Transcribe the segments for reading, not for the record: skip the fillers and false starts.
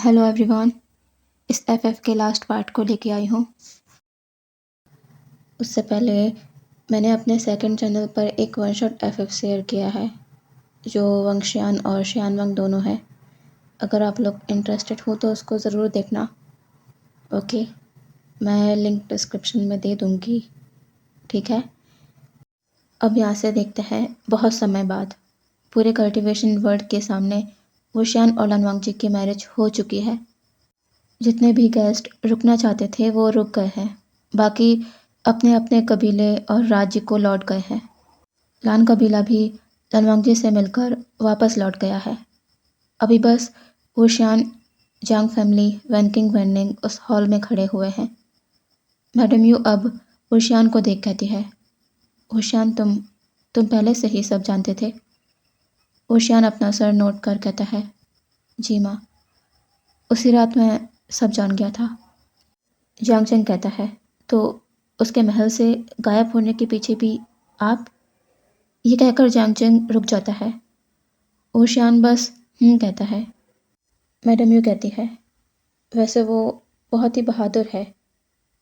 Hello everyone. इस FF के last part को लेके आई हूँ। उससे पहले मैंने अपने सेकंड चैनल पर एक वन शॉट एफएफ शेयर किया है जो वंगशियान और शियानवंग दोनों है। अगर आप लोग इंटरेस्टेड हो तो उसको ज़रूर देखना। ओके, मैं लिंक डिस्क्रिप्शन में दे दूँगी, ठीक है। अब यहाँ से देखते हैं, बहुत समय बाद पूरे कल्टीवेशन वर्ल्ड के सामने वुशियान और लनवांग जी की मैरिज हो चुकी है। जितने भी गेस्ट रुकना चाहते थे वो रुक गए हैं, बाकी अपने अपने कबीले और राज्य को लौट गए हैं। लान कबीला भी लनवांगजी से मिलकर वापस लौट गया है। अभी बस वुशियान, जांग फैमिली, वैनकिंग वैनिंग उस हॉल में खड़े हुए हैं। मैडम यू अब वुशियान को देख कहती है, वुशियान तुम पहले से ही सब जानते थे। वुशियान अपना सर नोट कर कहता है, जी माँ, उसी रात मैं सब जान गया था। जियांगचेंग कहता है, तो उसके महल से गायब होने के पीछे भी आप? ये कहकर जियांगचेंग रुक जाता है। वुशियान बस कहता है। मैडम यू कहती है, वैसे वो बहुत ही बहादुर है।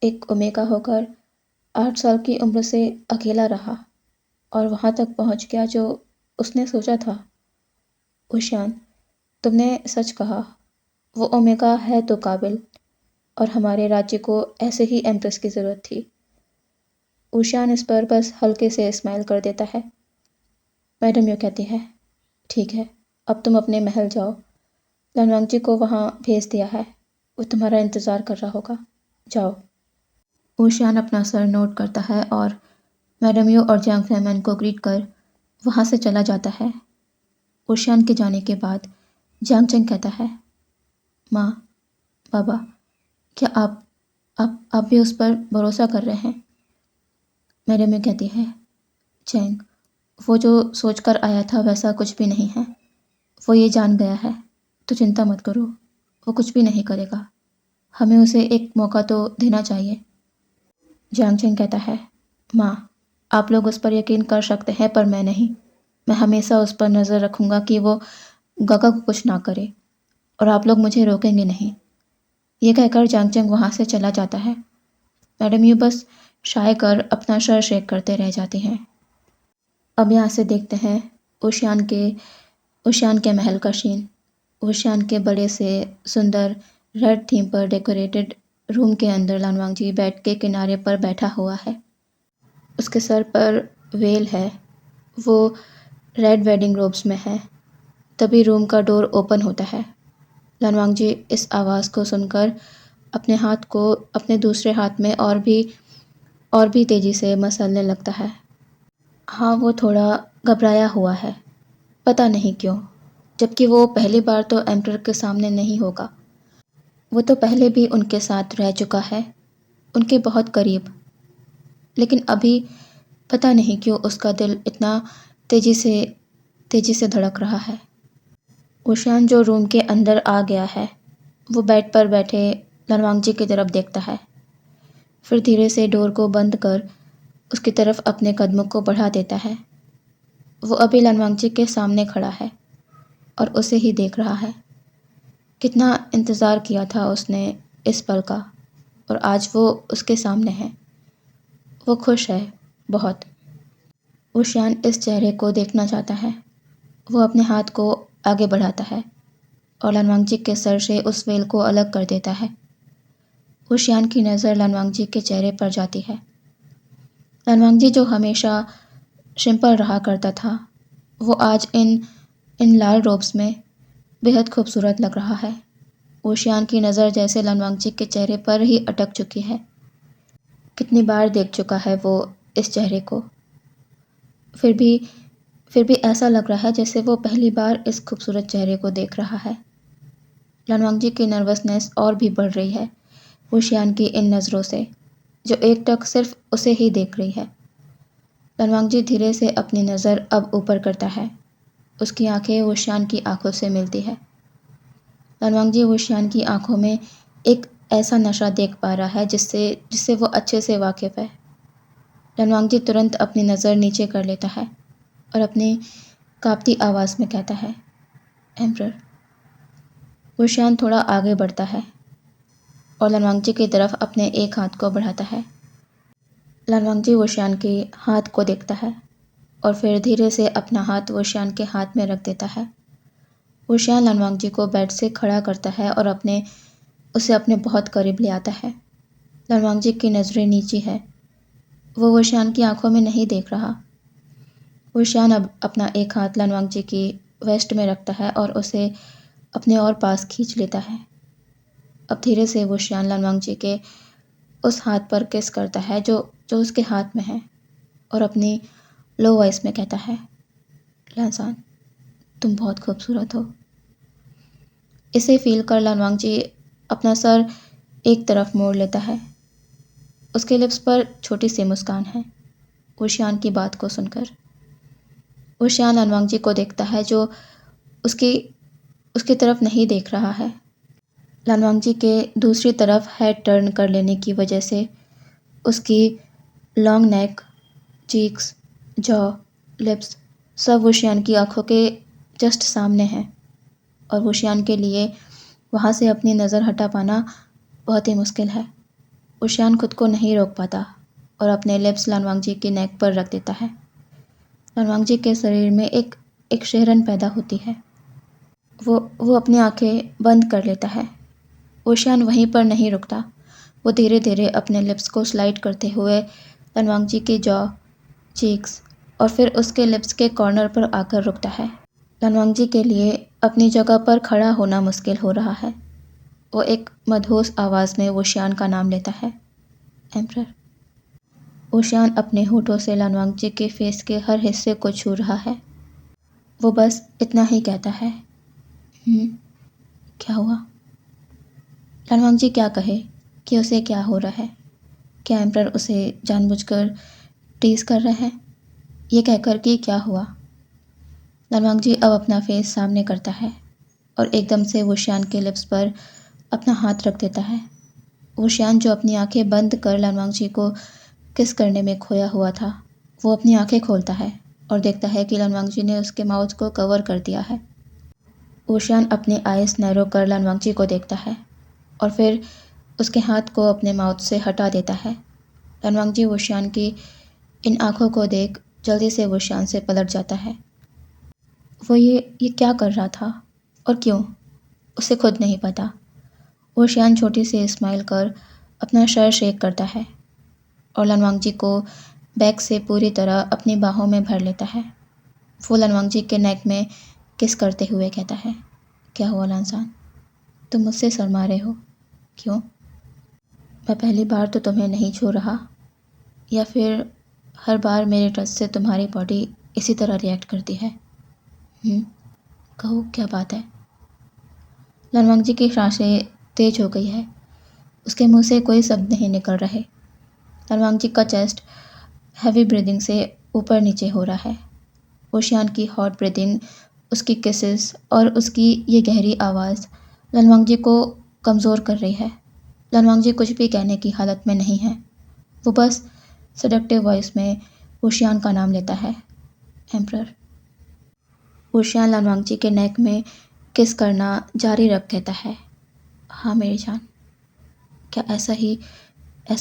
एक ओमेगा होकर 8 साल की उम्र से अकेला रहा और वहाँ तक पहुँच गया जो उसने सोचा था। वुशियान, तुमने सच कहा, वो ओमेगा है तो काबिल, और हमारे राज्य को ऐसे ही एम्प्रेस की ज़रूरत थी। वुशियान इस पर बस हल्के से स्माइल कर देता है। मैडम यू कहती है, ठीक है, अब तुम अपने महल जाओ। लनवांगजी को वहाँ भेज दिया है, वो तुम्हारा इंतज़ार कर रहा होगा, जाओ। वुशियान अपना सर नोट करता है और मैडम यू और जियांग फैमन को ग्रीट कर वहाँ से चला जाता है। वुशियान के जाने के बाद जियांगचेंग कहता है, माँ, बाबा, क्या आप भी उस पर भरोसा कर रहे हैं? मैडम यू कहती है, चेंग, वो जो सोच कर आया था वैसा कुछ भी नहीं है। वो ये जान गया है, तो चिंता मत करो, वो कुछ भी नहीं करेगा। हमें उसे एक मौका तो देना चाहिए। जियांगचेंग कहता है, माँ, आप लोग उस पर यकीन कर सकते हैं पर मैं नहीं। मैं हमेशा उस पर नज़र रखूँगा कि वो गगा को कुछ ना करे, और आप लोग मुझे रोकेंगे नहीं। ये कहकर जियांगचेंग वहाँ से चला जाता है। मैडम यू बस शाय कर अपना सर शेक करते रह जाती हैं। अब यहाँ से देखते हैं उशियान के महल का सीन। उशियान के बड़े से सुंदर रेड थीम पर डेकोरेटेड रूम के अंदर लनवांगजी बेड के किनारे पर बैठा हुआ है। उसके सर पर वेल है, वो रेड वेडिंग रोब्स में है। तभी रूम का डोर ओपन होता है। लनवांगजी इस आवाज़ को सुनकर अपने हाथ को अपने दूसरे हाथ में और भी तेज़ी से मसलने लगता है। हाँ, वो थोड़ा घबराया हुआ है, पता नहीं क्यों, जबकि वो पहली बार तो एम्परर के सामने नहीं होगा। वो तो पहले भी उनके साथ रह चुका है, उनके बहुत करीब, लेकिन अभी पता नहीं क्यों उसका दिल इतना तेज़ी से धड़क रहा है। वुशियान जो रूम के अंदर आ गया है, वो बेड पर बैठे लनवांगजी की तरफ देखता है, फिर धीरे से डोर को बंद कर उसकी तरफ अपने कदमों को बढ़ा देता है। वो अभी लनवांगजी के सामने खड़ा है और उसे ही देख रहा है। कितना इंतज़ार किया था उसने इस पल का, और आज वो उसके सामने है। वो खुश है, बहुत। वुशियान इस चेहरे को देखना चाहता है। वो अपने हाथ को आगे बढ़ाता है और लनवांगजी के सर से उस वेल को अलग कर देता है। वुशियान की नज़र लनवांगजी के चेहरे पर जाती है। लनवांगजी जो हमेशा सिंपल रहा करता था, वो आज इन लाल रोब्स में बेहद खूबसूरत लग रहा है। वुशियान की नज़र जैसे लनवांगजी के चेहरे पर ही अटक चुकी है। कितनी बार देख चुका है वो इस चेहरे को, फिर भी ऐसा लग रहा है जैसे वो पहली बार इस खूबसूरत चेहरे को देख रहा है। लनवांगजी की नर्वसनेस और भी बढ़ रही है वुशियान की इन नज़रों से, जो एकटक सिर्फ उसे ही देख रही है। लनवांगजी धीरे से अपनी नज़र अब ऊपर करता है। उसकी आंखें वुशियान की आंखों से मिलती है। लनवांगजी वुशियान की आंखों में एक ऐसा नशा देख पा रहा है जिससे वो अच्छे से वाकिफ़ है। लनवांगजी तुरंत अपनी नज़र नीचे कर लेता है और अपनी काँपती आवाज़ में कहता है, एम्परर। वुशियान थोड़ा आगे बढ़ता है और लानवांगजी की तरफ अपने एक हाथ को बढ़ाता है। लानवांगजी वुशियान के हाथ को देखता है और फिर धीरे से अपना हाथ वुशियान के हाथ में रख देता है। वुशियान लानवांगजी को बेड से खड़ा करता है और उसे अपने बहुत करीब ले आता है। लानवांगजी की नज़रें नीची है। वो वुशियान की आंखों में नहीं देख रहा। वुशियान अब अपना एक हाथ लानवांगजी की वेस्ट में रखता है और उसे अपने और पास खींच लेता है। अब धीरे से वुशियान लानवांगजी के उस हाथ पर किस करता है जो जो उसके हाथ में है और अपनी लो वॉइस में कहता है, लानसान, तुम बहुत खूबसूरत हो। इसे फील कर लानवांगजी अपना सर एक तरफ मोड़ लेता है। उसके लिप्स पर छोटी सी मुस्कान है वुशियान की बात को सुनकर। वुशियान लानवांगजी को देखता है जो उसकी उसकी तरफ नहीं देख रहा है। लानवांगजी के दूसरी तरफ हेड टर्न कर लेने की वजह से उसकी long neck, cheeks, jaw, lips सब वुशियान की आंखों के जस्ट सामने हैं और वुशियान के लिए वहाँ से अपनी नज़र हटा पाना बहुत ही मुश्किल है। वुशियान खुद को नहीं रोक पाता और अपने लिप्स लानवांगजी की नेक पर रख देता है। लानवांगजी के शरीर में एक शिहरन पैदा होती है। वो अपनी आंखें बंद कर लेता है। वुशियान वहीं पर नहीं रुकता। वो धीरे धीरे अपने लिप्स को स्लाइड करते हुए लानवांगजी की जॉ, चीक्स और फिर उसके लिप्स के कॉर्नर पर आकर रुकता है। लानवांगजी के लिए अपनी जगह पर खड़ा होना मुश्किल हो रहा है। वो एक मदहोश आवाज़ में वुशियान का नाम लेता है, एम्परर। वुशियान अपने होठों से लानवांगजी के फेस के हर हिस्से को छू रहा है। वो बस इतना ही कहता है, क्या हुआ? लानवांगजी क्या कहे कि उसे क्या हो रहा है? क्या एम्परर उसे जानबूझकर टीज कर रहे हैं? ये कहकर कि क्या हुआ? लानवांगजी अब अपना फेस सामने करता है और एकदम से वुशियान के लिप्स पर अपना हाथ रख देता है। वुशियान जो अपनी आंखें बंद कर लानवांगजी को किस करने में खोया हुआ था, वो अपनी आंखें खोलता है और देखता है कि लानवांगजी ने उसके माउथ को कवर कर दिया है। वुशियान अपनी आइज़ नैरो कर लानवांगजी को देखता है और फिर उसके हाथ को अपने माउथ से हटा देता है। लानवांगजी वुशियान की इन आंखों को देख जल्दी से वुशियान से पलट जाता है। वो ये क्या कर रहा था और क्यों, उसे खुद नहीं पता। वुशियान छोटी सी स्माइल कर अपना सर शेक करता है और लानवांगजी को बैक से पूरी तरह अपनी बाहों में भर लेता है। वो लानवांगजी के नेक में किस करते हुए कहता है, क्या हुआ लानसान, तुम मुझसे शर्मा रहे हो? क्यों? मैं पहली बार तो तुम्हें नहीं छू रहा, या फिर हर बार मेरे टच से तुम्हारी बॉडी इसी तरह रिएक्ट करती है? कहो क्या बात है? लानवांगजी की सांसें तेज हो गई है। उसके मुंह से कोई शब्द नहीं निकल रहे। लानवांगजी का चेस्ट हैवी ब्रीदिंग से ऊपर नीचे हो रहा है। वुशियान की हॉट ब्रीदिंग, उसकी किसेस और उसकी ये गहरी आवाज़ लानवांगजी को कमज़ोर कर रही है। लानवांगजी कुछ भी कहने की हालत में नहीं है। वो बस सेडक्टिव वॉइस में वुशियान का नाम लेता है, एम्परर। वुशियान लानवांगजी के नेक में किस करना जारी रख कहता है, हाँ मेरी जान, क्या ऐसा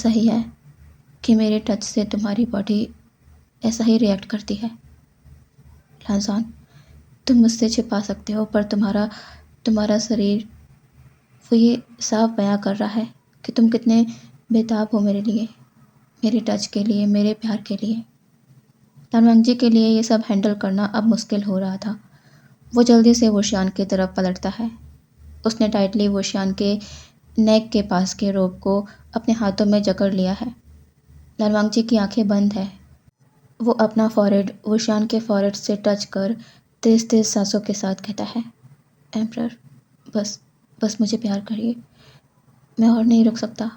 ही है कि मेरे टच से तुम्हारी बॉडी ऐसा ही रिएक्ट करती है? लानसान, तुम मुझसे छिपा सकते हो पर तुम्हारा शरीर वो ये साफ बयां कर रहा है कि तुम कितने बेताब हो मेरे लिए, मेरे टच के लिए, मेरे प्यार के लिए। लानवांगजी के लिए ये सब हैंडल करना अब मुश्किल हो रहा था। वो जल्दी से वुशियान की तरफ पलटता है। उसने टाइटली वुशियान के नेक के पास के रोप को अपने हाथों में जकड़ लिया है। लानवांगजी की आंखें बंद है। वो अपना फॉरहेड वुशियान के फॉरहेड से टच कर तेज तेज सांसों के साथ कहता है, एम्परर, बस मुझे प्यार करिए, मैं और नहीं रुक सकता।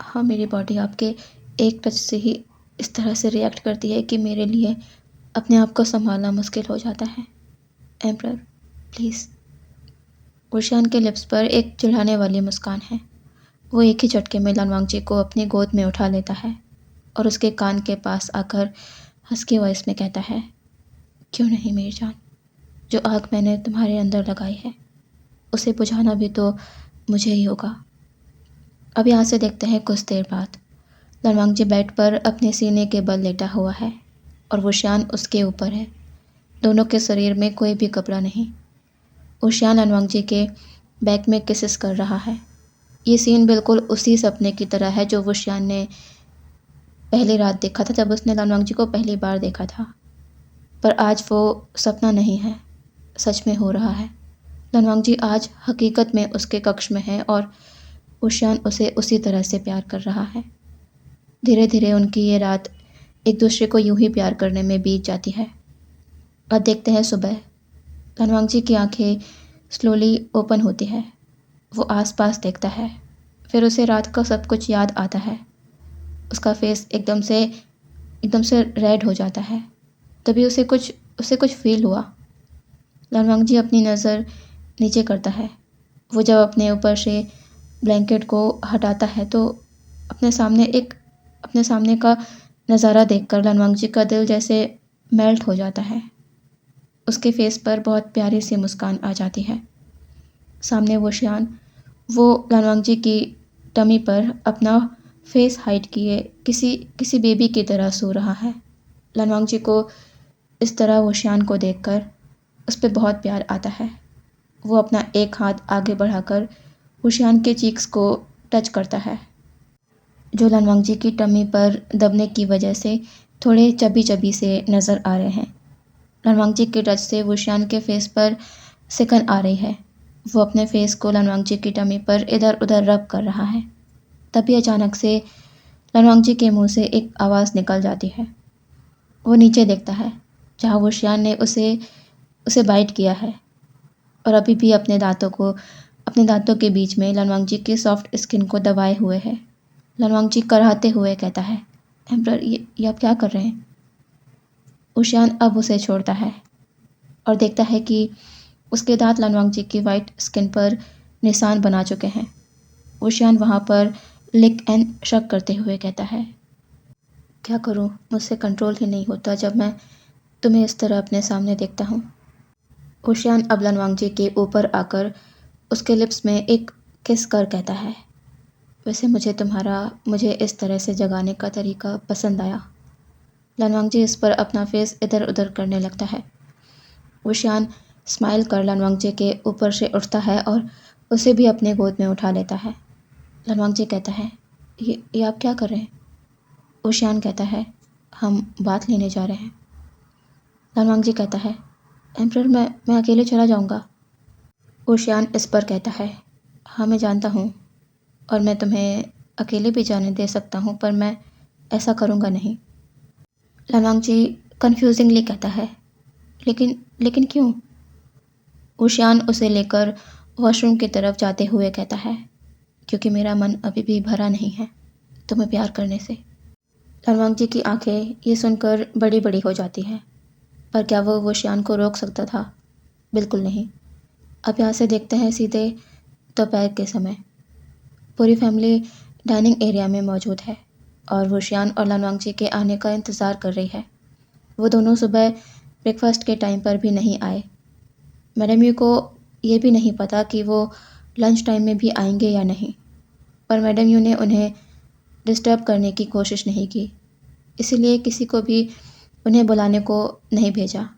हाँ, मेरी बॉडी आपके एक टच से ही इस तरह से रिएक्ट करती है कि मेरे लिए अपने आप को संभालना मुश्किल हो जाता है। Emperor, please. वुशियान के लिप्स पर एक चिढ़ाने वाली मुस्कान है। वो एक ही झटके में लानवांगजी को अपनी गोद में उठा लेता है और उसके कान के पास आकर हस्की वॉइस में कहता है, क्यों नहीं मेरी जान, जो आग मैंने तुम्हारे अंदर लगाई है उसे बुझाना भी तो मुझे ही होगा। अब यहाँ से देखते हैं कुछ देर बाद। लनवांगजी बेड पर अपने सीने के बल लेटा हुआ है और वुशियान उसके ऊपर है। दोनों के शरीर में कोई भी कपड़ा नहीं। वुशियान लनवांगजी के बैक में किसेस कर रहा है। ये सीन बिल्कुल उसी सपने की तरह है जो वुशियान ने पहली रात देखा था, जब उसने लनवांगजी को पहली बार देखा था। पर आज वो सपना नहीं है, सच में हो रहा है। लनवांगजी आज हकीकत में उसके कक्ष में है और वुशियान उसे उसी तरह से प्यार कर रहा है। धीरे धीरे उनकी ये रात एक दूसरे को यूं ही प्यार करने में बीत जाती है। अब देखते हैं सुबह। लनवांगजी की आंखें स्लोली ओपन होती है। वो आसपास देखता है, फिर उसे रात का सब कुछ याद आता है। उसका फेस एकदम से रेड हो जाता है। तभी उसे कुछ फील हुआ। लनवांगजी अपनी नज़र नीचे करता है। वो जब अपने ऊपर से ब्लैंकेट को हटाता है तो अपने सामने का नज़ारा देखकर लनवांगजी का दिल जैसे मेल्ट हो जाता है। उसके फेस पर बहुत प्यारी सी मुस्कान आ जाती है। सामने वो लनवांगजी की टमी पर अपना फेस हाइड किए किसी बेबी की तरह सो रहा है। लनवांगजी को इस तरह वुशियान को देखकर उस पर बहुत प्यार आता है। वो अपना एक हाथ आगे बढ़ाकर वुशियान के चीक्स को टच करता है, जो लनवांगजी की टमी पर दबने की वजह से थोड़े चबी चबी से नज़र आ रहे हैं। लनवांगजी के टच से वुशियान के फेस पर सिकन आ रही है। वो अपने फेस को लनवांगजी की टमी पर इधर उधर रब कर रहा है। तभी अचानक से लनवांगजी के मुंह से एक आवाज़ निकल जाती है। वो नीचे देखता है जहाँ वुशियान ने उसे बाइट किया है और अभी भी अपने दांतों के बीच में लनवांगजी की सॉफ्ट स्किन को दबाए हुए है। लनवांगजी कराहते हुए कहता है, एम्परर, ये आप क्या कर रहे हैं? वुशियान अब उसे छोड़ता है और देखता है कि उसके दांत लनवांगजी की वाइट स्किन पर निशान बना चुके हैं। वुशियान वहाँ पर लिक एंड शक करते हुए कहता है, क्या करूँ, मुझसे कंट्रोल ही नहीं होता जब मैं तुम्हें इस तरह अपने सामने देखता हूँ। वुशियान अब लनवांगजी के ऊपर आकर उसके लिप्स में एक किस कर कहता है, वैसे मुझे इस तरह से जगाने का तरीका पसंद आया। लनवांगजी इस पर अपना फेस इधर उधर करने लगता है। वुशियान स्माइल कर लनवांगजी के ऊपर से उठता है और उसे भी अपने गोद में उठा लेता है। लनवांगजी कहता है, ये आप क्या कर रहे हैं? वुशियान कहता है, हम बात लेने जा रहे हैं। लनवांगजी कहता है, एम्परर, मैं अकेले चला जाऊंगा। वुशियान इस पर कहता है, हाँ मैं जानता हूँ और मैं तुम्हें अकेले भी जाने दे सकता हूँ, पर मैं ऐसा करूँगा नहीं। लनवांगजी कन्फ्यूजिंगली कहता है, लेकिन क्यों? वुशियान उसे लेकर वॉशरूम की तरफ जाते हुए कहता है, क्योंकि मेरा मन अभी भी भरा नहीं है तुम्हें प्यार करने से। लनवांगजी की आंखें ये सुनकर बड़ी बड़ी हो जाती हैं, पर क्या वो वुशियान को रोक सकता था? बिल्कुल नहीं। अब यहाँ से देखते हैं सीधे दोपहर के समय। पूरी फैमिली डाइनिंग एरिया में मौजूद है और वुशियान और लनवांगजी के आने का इंतज़ार कर रही है। वो दोनों सुबह ब्रेकफास्ट के टाइम पर भी नहीं आए। मैडम यू को ये भी नहीं पता कि वो लंच टाइम में भी आएंगे या नहीं, पर मैडम यू ने उन्हें डिस्टर्ब करने की कोशिश नहीं की, इसीलिए किसी को भी उन्हें बुलाने को नहीं भेजा।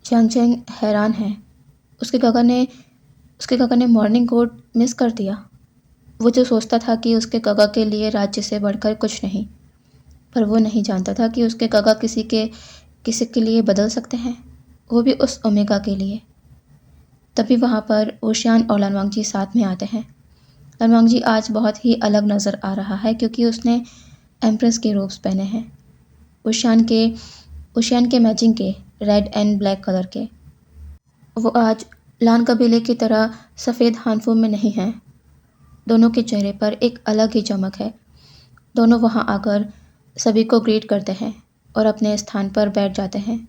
चैंग हैरान है। उसके काका ने मॉर्निंग कोट मिस कर दिया। वो जो सोचता था कि उसके काका के लिए राज्य से बढ़कर कुछ नहीं, पर वो नहीं जानता था कि उसके काका किसी के लिए बदल सकते हैं, वो भी उस ओमेगा के लिए। तभी वहाँ पर वुशियान और लनवांगजी साथ में आते हैं। लनवांगजी आज बहुत ही अलग नज़र आ रहा है क्योंकि उसने एम्प्रेस के रोब्स पहने हैं, वुशियान के मैचिंग के रेड एंड ब्लैक कलर के। वो आज लान कबीले की तरह सफ़ेद हानफू में नहीं हैं। दोनों के चेहरे पर एक अलग ही चमक है। दोनों वहाँ आकर सभी को ग्रीट करते हैं और अपने स्थान पर बैठ जाते हैं।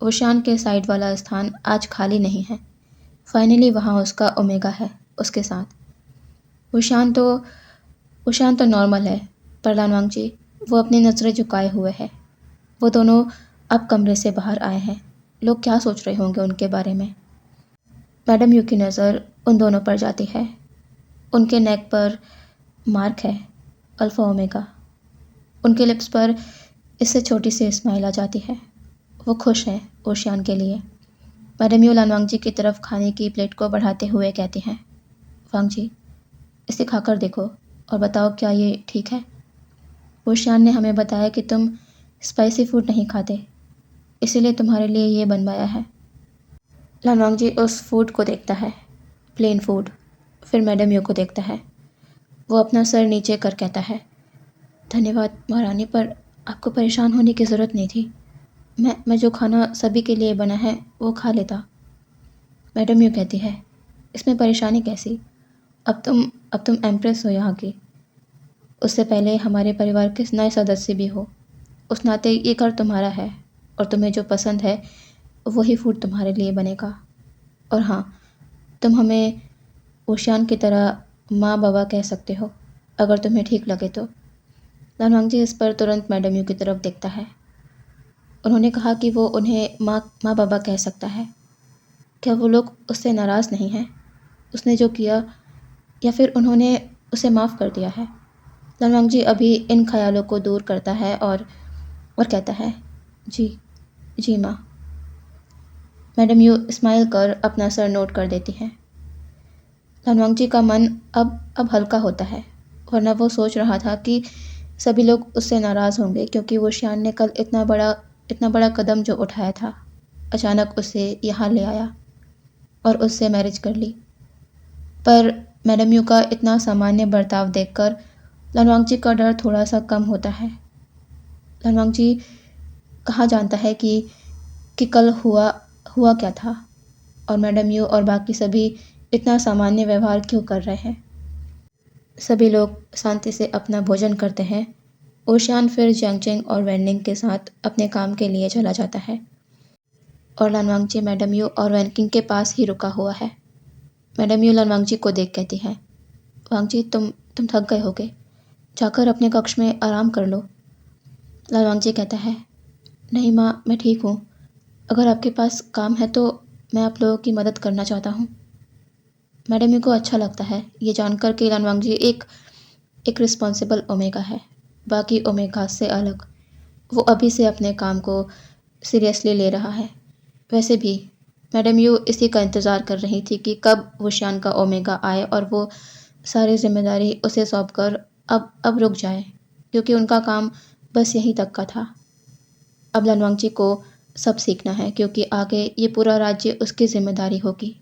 वुशियान के साइड वाला स्थान आज खाली नहीं है। फाइनली वहाँ उसका ओमेगा है उसके साथ। वुशियान तो नॉर्मल है, पर लनवांगजी वो अपनी नज़रें झुकाए हुए है। वो दोनों अब कमरे से बाहर आए हैं। लोग क्या सोच रहे होंगे उनके बारे में? मैडम यू की नज़र उन दोनों पर जाती है। उनके नेक पर मार्क है, अल्फ़ा ओमेगा। उनके लिप्स पर इससे छोटी सी स्माइल आ जाती है। वो खुश हैं ओशियान के लिए। मैडम यू लानवांग जी की तरफ खाने की प्लेट को बढ़ाते हुए कहती हैं, वांग जी, इसे खाकर देखो और बताओ क्या ये ठीक है। ओशियान ने हमें बताया कि तुम स्पाइसी फूड नहीं खाते, इसीलिए तुम्हारे लिए ये बनवाया है। लानवांग जी उस फूड को देखता है, प्लेन फूड, फिर मैडम यू को देखता है। वो अपना सर नीचे कर कहता है, धन्यवाद महारानी, पर आपको परेशान होने की ज़रूरत नहीं थी। मैं जो खाना सभी के लिए बना है वो खा लेता। मैडम यू कहती है, इसमें परेशानी कैसी? अब तुम एम्प्रेस हो यहाँ की। उससे पहले हमारे परिवार के नए सदस्य भी हो। उस नाते ये घर तुम्हारा है और तुम्हें जो पसंद है वही फूड तुम्हारे लिए बनेगा। और हाँ, तुम हमें ओशियान की तरह माँ बाबा कह सकते हो, अगर तुम्हें ठीक लगे तो। लानवांग जी इस पर तुरंत मैडम यू की तरफ देखता है। उन्होंने कहा कि वो उन्हें माँ बाबा कह सकता है। क्या वो लोग उससे नाराज़ नहीं हैं, उसने जो किया, या फिर उन्होंने उसे माफ़ कर दिया है? लानवांग जी अभी इन ख्यालों को दूर करता है और कहता है, जी जी माँ। मैडम यू स्माइल कर अपना सर नोट कर देती हैं। लानवांग जी का मन अब हल्का होता है, वरना वो सोच रहा था कि सभी लोग उससे नाराज़ होंगे क्योंकि वो शियान ने कल इतना बड़ा कदम जो उठाया था, अचानक उसे यहाँ ले आया और उससे मैरिज कर ली। पर मैडम यू का इतना सामान्य बर्ताव देखकर लानवांग जी का डर थोड़ा सा कम होता है। लानवांग जी कहाँ जानता है कि कल हुआ क्या था और मैडम यू और बाकी सभी इतना सामान्य व्यवहार क्यों कर रहे हैं। सभी लोग शांति से अपना भोजन करते हैं। ओशियान फिर जियांगचेंग और वैननिंग के साथ अपने काम के लिए चला जाता है और लानवांग जी मैडम यू और वैनकिंग के पास ही रुका हुआ है। मैडम यू लानवांग जी को देख कहती हैं, वांग जी, तुम थक गए होगे, जाकर अपने कक्ष में आराम कर लो। लानवांग जी कहता है, नहीं माँ, मैं ठीक हूँ। अगर आपके पास काम है तो मैं आप लोगों की मदद करना चाहता हूँ। मैडम यू को अच्छा लगता है ये जानकर कि लानवांग जी एक रिस्पॉन्सिबल ओमेगा है, बाकी ओमेगा से अलग। वो अभी से अपने काम को सीरियसली ले रहा है। वैसे भी मैडम यू इसी का इंतज़ार कर रही थी कि कब वो शान का ओमेगा आए और वो सारी जिम्मेदारी उसे सौंप कर अब रुक जाए, क्योंकि उनका काम बस यहीं तक का था। अब लानवांग जी को सब सीखना है क्योंकि आगे ये पूरा राज्य उसकी जिम्मेदारी होगी।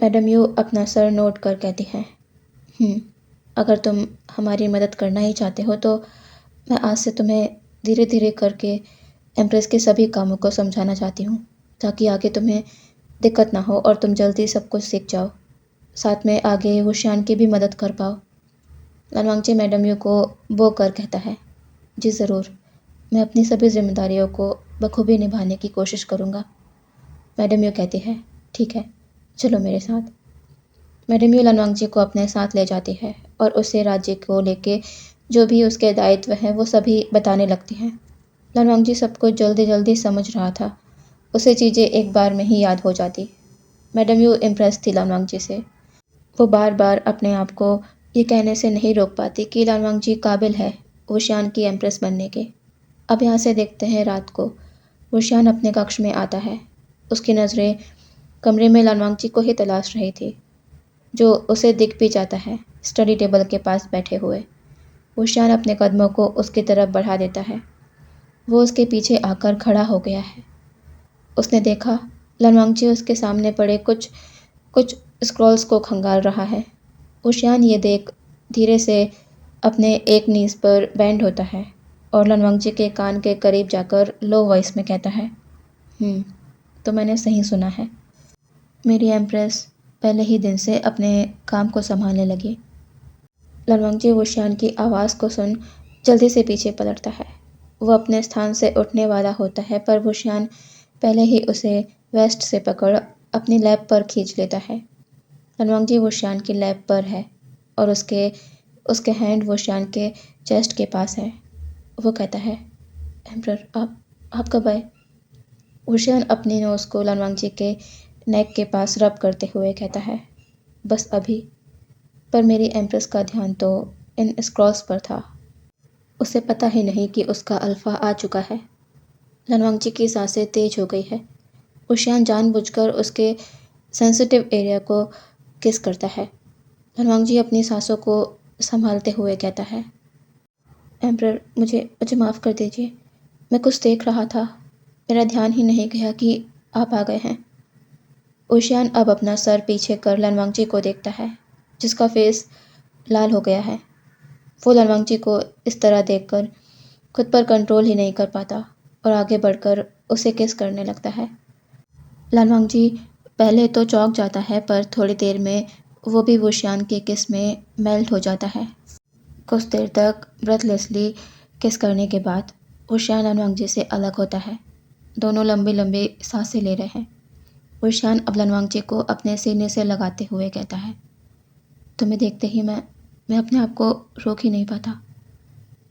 मैडम यू अपना सर नोट कर कहती हैं, अगर तुम हमारी मदद करना ही चाहते हो तो मैं आज से तुम्हें धीरे धीरे करके एम्प्रेस के सभी कामों को समझाना चाहती हूँ, ताकि आगे तुम्हें दिक्कत ना हो और तुम जल्दी सब कुछ सीख जाओ, साथ में आगे होशियान की भी मदद कर पाओ। लानवांग जी मैडम यू को वो कर कहता है, जी ज़रूर, मैं अपनी सभी जिम्मेदारियों को बखूबी निभाने की कोशिश करूँगा। मैडम यू कहती है, ठीक है, चलो मेरे साथ। मैडम यू लानवांग जी को अपने साथ ले जाती है और उसे राज्य को लेके जो भी उसके दायित्व हैं वो सभी बताने लगती हैं। लानवांग जी सब कुछ जल्दी जल्दी समझ रहा था, उसे चीज़ें एक बार में ही याद हो जाती। मैडम यू इम्प्रेस थी लानवांग जी से। वो बार बार अपने आप को ये कहने से नहीं रोक पाती कि लानवांग जी काबिल है वुशियान की एम्प्रेस बनने के। अब यहाँ से देखते हैं रात को वुशियान अपने कक्ष में आता है। उसकी नज़रें कमरे में लानवांग जी को ही तलाश रही थी, जो उसे दिख भी जाता है स्टडी टेबल के पास बैठे हुए। वुशियान अपने कदमों को उसकी तरफ बढ़ा देता है। वो उसके पीछे आकर खड़ा हो गया है। उसने देखा लानवांग जी उसके सामने पड़े कुछ कुछ स्क्रॉल्स को खंगाल रहा है। वुशियान ये देख धीरे से अपने एक नीज़ पर बैंड होता है और लानवांग जी के कान के करीब जाकर लो वॉइस में कहता है, तो मैंने सही सुना है। मेरी एम्प्रेस पहले ही दिन से अपने काम को संभालने लगी। लानवांग जी वुशियान की आवाज़ को सुन जल्दी से पीछे पलटता है। वो अपने स्थान से उठने वाला होता है पर वुशियान पहले ही उसे वेस्ट से पकड़ अपनी लैब पर खींच लेता है। लानवांग जी वुशियान की लैब पर है और उसके उसके हैंड वुशियान के चेस्ट के पास है। वो कहता है, एम्परर, आप कब आए? वुशियान अपनी नोज़ को लानवांग जी के नेक के पास रब करते हुए कहता है, बस अभी। पर मेरी एम्प्रेस का ध्यान तो इन स्क्रॉल्स पर था। उसे पता ही नहीं कि उसका अल्फा आ चुका है। लनवांगची की सांसें तेज हो गई है। उशियान जानबूझकर उसके सेंसिटिव एरिया को किस करता है। लनवांगजी अपनी सांसों को संभालते हुए कहता है, एम्परर, मुझे मुझे माफ़ कर दीजिए। मैं कुछ देख रहा था। मेरा ध्यान ही नहीं गया कि आप आ गए हैं। ओशियान अब अपना सर पीछे कर लनवांगजी को देखता है, जिसका फेस लाल हो गया है। वो लनवांगजी को इस तरह देखकर खुद पर कंट्रोल ही नहीं कर पाता और आगे बढ़कर उसे किस करने लगता है। लनवांगजी पहले तो चौंक जाता है, पर थोड़ी देर में वो भी वुशियान के किस में मेल्ट हो जाता है। कुछ देर तक ब्रेथलेसली किस करने के बाद वुशियान लनवांगजी से अलग होता है। दोनों लंबी लंबी सांसें ले रहे हैं। वुशियान अब लनवांगजी को अपने सीने से लगाते हुए कहता है, तुम्हें देखते ही मैं अपने आप को रोक ही नहीं पाता।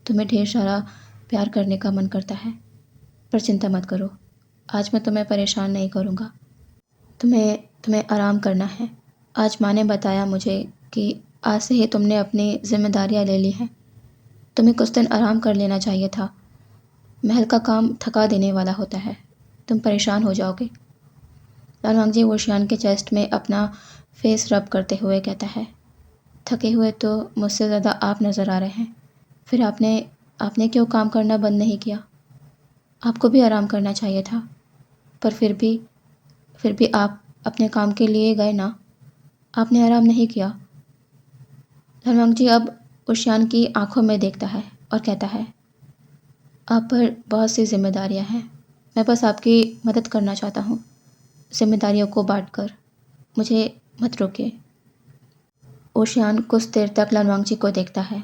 तुम्हें ढेर सारा प्यार करने का मन करता है, पर चिंता मत करो, आज मैं तुम्हें परेशान नहीं करूँगा। तुम्हें तुम्हें आराम करना है। आज माँ ने बताया मुझे कि आज से ही तुमने अपनी जिम्मेदारियाँ ले ली हैं। तुम्हें कुछ दिन आराम कर लेना चाहिए था। महल का काम थका देने वाला होता है, तुम परेशान हो जाओगे। लनवांगजी वुशियान के चेस्ट में अपना फेस रब करते हुए कहता है, थके हुए तो मुझसे ज़्यादा आप नज़र आ रहे हैं। फिर आपने आपने क्यों काम करना बंद नहीं किया? आपको भी आराम करना चाहिए था। पर फिर भी आप अपने काम के लिए गए ना। आपने आराम नहीं किया। लनवांगजी अब वुशियान की आंखों में देखता है और कहता है, आप पर बहुत सी जिम्मेदारियां हैं। मैं बस आपकी मदद करना चाहता हूँ, जिम्मेदारियों को बांटकर। मुझे मत रोकिए। ओशियान कुछ देर तक लनवांगजी को देखता है,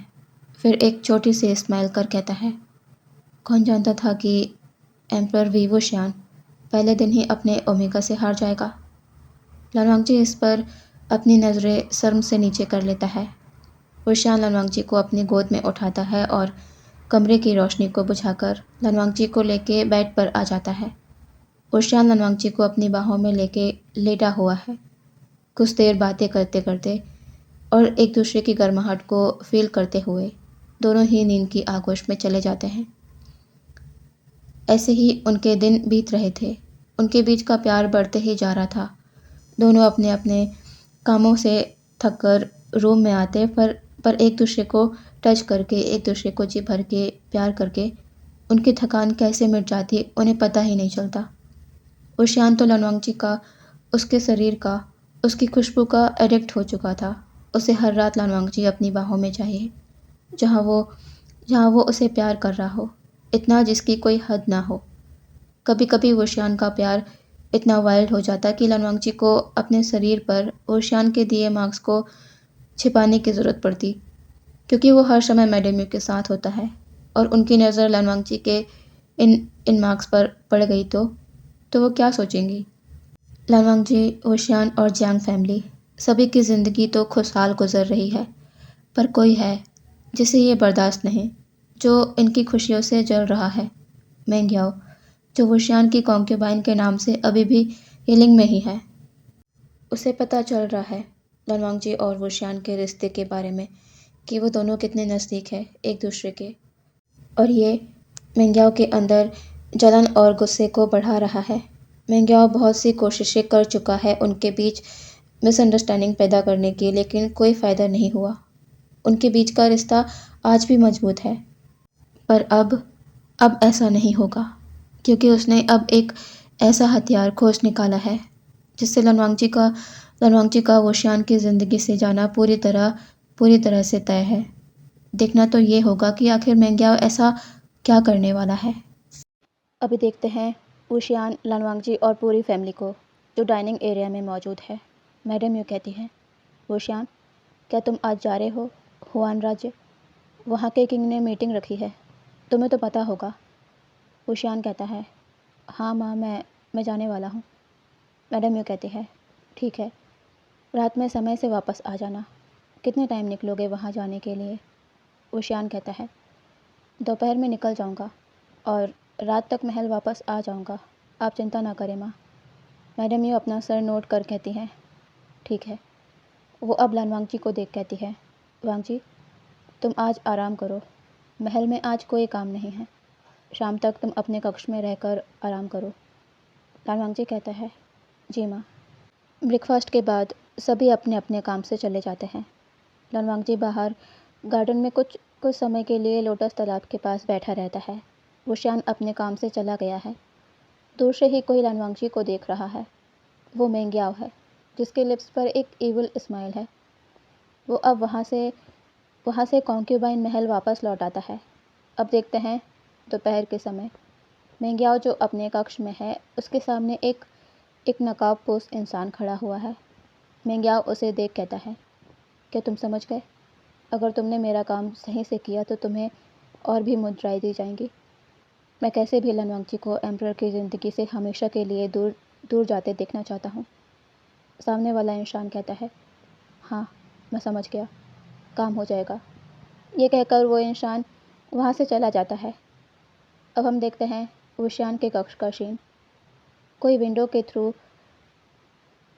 फिर एक छोटी सी स्माइल कर कहता है, कौन जानता था कि एम्परर वी वुशियान पहले दिन ही अपने ओमेगा से हार जाएगा। लनवांगजी इस पर अपनी नज़रें शर्म से नीचे कर लेता है। वुशियान लनवांगजी को अपनी गोद में उठाता है और कमरे की रोशनी को बुझाकर लनवांगजी को लेके बेड पर आ जाता है। वुशियान लनवांगजी को अपनी बाहों में लेके लेटा हुआ है। कुछ देर बातें करते करते और एक दूसरे की गर्माहट को फील करते हुए दोनों ही नींद की आगोश में चले जाते हैं। ऐसे ही उनके दिन बीत रहे थे। उनके बीच का प्यार बढ़ते ही जा रहा था। दोनों अपने अपने कामों से थक कर रूम में आते, पर एक दूसरे को टच करके, एक दूसरे को जी भर के प्यार करके उनकी थकान कैसे मिट जाती उन्हें पता ही नहीं चलता। उशियान तो लनवांगजी का, उसके शरीर का, उसकी खुशबू का एडिक्ट हो चुका था। उसे हर रात लनवांगजी अपनी बाहों में चाहिए, जहाँ वो जहाँ वो उसे प्यार कर रहा हो, इतना जिसकी कोई हद ना हो। कभी कभी वुशियान का प्यार इतना वाइल्ड हो जाता कि लनवांगजी को अपने शरीर पर वुशियान के दिए मार्क्स को छिपाने की ज़रूरत पड़ती, क्योंकि वो हर समय मैडम यू के साथ होता है और उनकी नज़र लनवांगजी के इन इन मार्क्स पर पड़ गई तो वो क्या सोचेंगी। लनवांगजी, वुशियान और जियांग फैमिली सभी की ज़िंदगी तो खुशहाल गुजर रही है, पर कोई है जिसे ये बर्दाश्त नहीं, जो इनकी खुशियों से जल रहा है। मेंग्याओ, जो वुशियान की कॉन्क्यूबाइन के नाम से अभी भी हीलिंग में ही है। उसे पता चल रहा है लनवांगजी और वुशियान के रिश्ते के बारे में, कि वो दोनों कितने नज़दीक हैं एक दूसरे के, और ये मेंग्याओ के अंदर जलन और गुस्से को बढ़ा रहा है। मेंग्याओ बहुत सी कोशिशें कर चुका है उनके बीच मिसअंडरस्टैंडिंग पैदा करने की, लेकिन कोई फ़ायदा नहीं हुआ। उनके बीच का रिश्ता आज भी मजबूत है, पर अब ऐसा नहीं होगा, क्योंकि उसने अब एक ऐसा हथियार खोज निकाला है जिससे लनवांगजी का वुशियान की ज़िंदगी से जाना पूरी तरह से तय है। देखना तो ये होगा कि आखिर मेंग्याओ ऐसा क्या करने वाला है। अभी देखते हैं वुशियान, लनवांगजी और पूरी फैमिली को, जो डाइनिंग एरिया में मौजूद है। मैडम यू कहती हैं, वुशियान, क्या तुम आज जा रहे हो हुआन राज्य? वहाँ के किंग ने मीटिंग रखी है, तुम्हें तो पता होगा। वुशियान कहता है, हाँ माँ, मैं जाने वाला हूँ। मैडम यू कहती है, ठीक है, रात में समय से वापस आ जाना। कितने टाइम निकलोगे वहाँ जाने के लिए? वुशियान कहता है, दोपहर में निकल जाऊँगा और रात तक महल वापस आ जाऊँगा। आप चिंता ना करें माँ। मैडम यू अपना सर नोट कर कहती हैं, ठीक है। वो अब लानवांगजी को देख कहती है, वांगजी, तुम आज आराम करो। महल में आज कोई काम नहीं है। शाम तक तुम अपने कक्ष में रहकर आराम करो। लानवांगजी कहता है, जी माँ। ब्रेकफास्ट के बाद सभी अपने अपने काम से चले जाते हैं। लानवांगजी बाहर गार्डन में कुछ कुछ समय के लिए लोटस तालाब के पास बैठा रहता है। वुशियान अपने काम से चला गया है। दूर से ही कोई लानवांगजी को देख रहा है। वो मेंग्याओ है, जिसके लिप्स पर एक इविल स्माइल है। वो अब वहाँ से कॉन्क्यूबाइन महल वापस लौट आता है। अब देखते हैं दोपहर के समय। मेंग्याओ जो अपने कक्ष में है, उसके सामने एक नकाबपोश इंसान खड़ा हुआ है। मेंग्याओ उसे देख कहता है, क्या तुम समझ गए? अगर तुमने मेरा काम सही से किया तो तुम्हें और भी मुद्राएं दी जाएंगी। मैं कैसे भी लानवांगजी को एम्परर की ज़िंदगी से हमेशा के लिए दूर दूर जाते देखना चाहता हूँ। सामने वाला इंसान कहता है, हाँ, मैं समझ गया, काम हो जाएगा। ये कहकर वो इंसान वहाँ से चला जाता है। अब हम देखते हैं वुशियान के कक्ष का सीन। कोई विंडो के थ्रू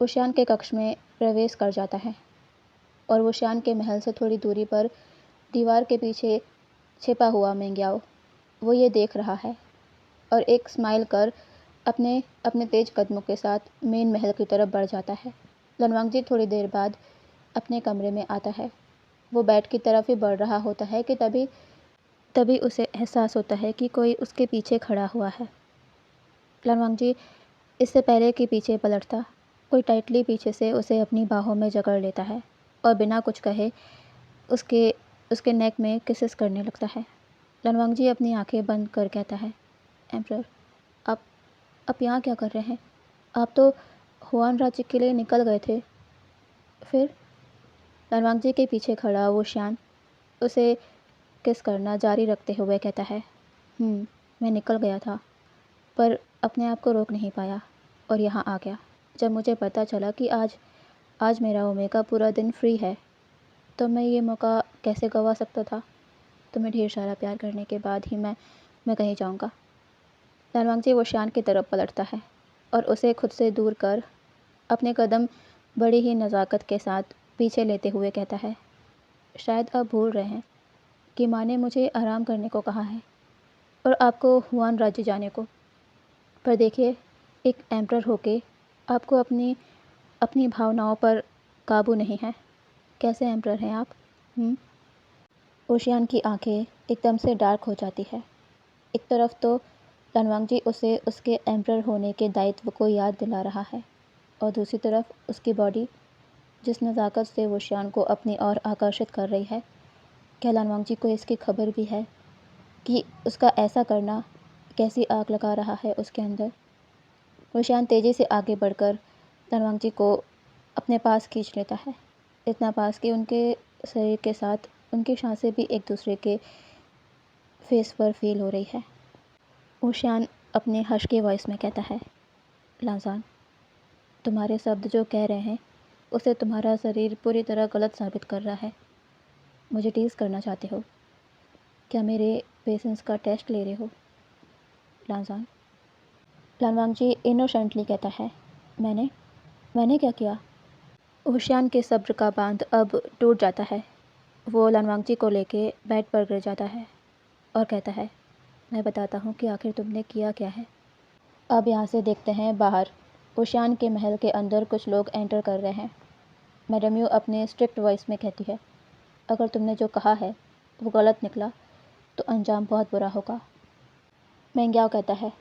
वुशियान के कक्ष में प्रवेश कर जाता है और वुशियान के महल से थोड़ी दूरी पर दीवार के पीछे छिपा हुआ मेंग्याओ वो ये देख रहा है और एक स्माइल कर अपने अपने तेज कदमों के साथ मेन महल की तरफ बढ़ जाता है। लानवांगजी थोड़ी देर बाद अपने कमरे में आता है। वो बेड की तरफ ही बढ़ रहा होता है कि तभी उसे एहसास होता है कि कोई उसके पीछे खड़ा हुआ है। लानवांगजी इससे पहले कि पीछे पलटता, कोई टाइटली पीछे से उसे अपनी बाहों में जकड़ लेता है और बिना कुछ कहे उसके उसके नेक में किसेस करने लगता है। लानवांगजी अपनी आंखें बंद कर कहता है, एम्परर, आप यहाँ क्या कर रहे हैं? आप तो हुआन राज्य के लिए निकल गए थे। फिर? लानवांगजी के पीछे खड़ा वुशियान उसे किस करना जारी रखते हुए कहता है, मैं निकल गया था, पर अपने आप को रोक नहीं पाया और यहाँ आ गया। जब मुझे पता चला कि आज मेरा ओमेगा पूरा दिन फ्री है, तो मैं ये मौका कैसे गंवा सकता था? तुम्हें ढेर सारा प्यार करने के बाद ही मैं कहीं जाऊँगा। लानवांगजी वुशियान की तरफ पलटता है और उसे खुद से दूर कर अपने कदम बड़ी ही नज़ाकत के साथ पीछे लेते हुए कहता है, शायद आप भूल रहे हैं कि माँ ने मुझे आराम करने को कहा है और आपको हुआन राज्य जाने को। पर देखिए, एक एम्परर होके आपको अपनी अपनी भावनाओं पर काबू नहीं है। कैसे एम्परर हैं आप? वुशियान की आंखें एकदम से डार्क हो जाती है। एक तरफ तो लानवांगजी उसे उसके एम्परर होने के दायित्व को याद दिला रहा है और दूसरी तरफ उसकी बॉडी जिस नज़ाकत से वुशियान को अपनी ओर आकर्षित कर रही है। क्या लानवांगजी को इसकी खबर भी है कि उसका ऐसा करना कैसी आग लगा रहा है उसके अंदर? वुशियान तेज़ी से आगे बढ़कर लानवांगजी को अपने पास खींच लेता है, इतना पास कि उनके शरीर के साथ उनकी सांसें भी एक दूसरे के फेस पर फील हो रही है। वुशियान अपने हस्की वॉइस में कहता है, लांजान, तुम्हारे शब्द जो कह रहे हैं उसे तुम्हारा शरीर पूरी तरह गलत साबित कर रहा है। मुझे टीज़ करना चाहते हो? क्या मेरे पेशेंस का टेस्ट ले रहे हो? लांजान। लानवांगजी इनोसेंटली कहता है, मैंने क्या किया? वुशियान के सब्र का बांध अब टूट जाता है। वो लानवांगजी को लेके बेड पर गिर जाता है और कहता है, मैं बताता हूँ कि आखिर तुमने किया क्या है। अब यहाँ से देखते हैं बाहर। वुशियान के महल के अंदर कुछ लोग एंटर कर रहे हैं। मैडम यू अपने स्ट्रिक्ट वॉइस में कहती है, अगर तुमने जो कहा है वो गलत निकला तो अंजाम बहुत बुरा होगा। मेंग्याओ कहता है,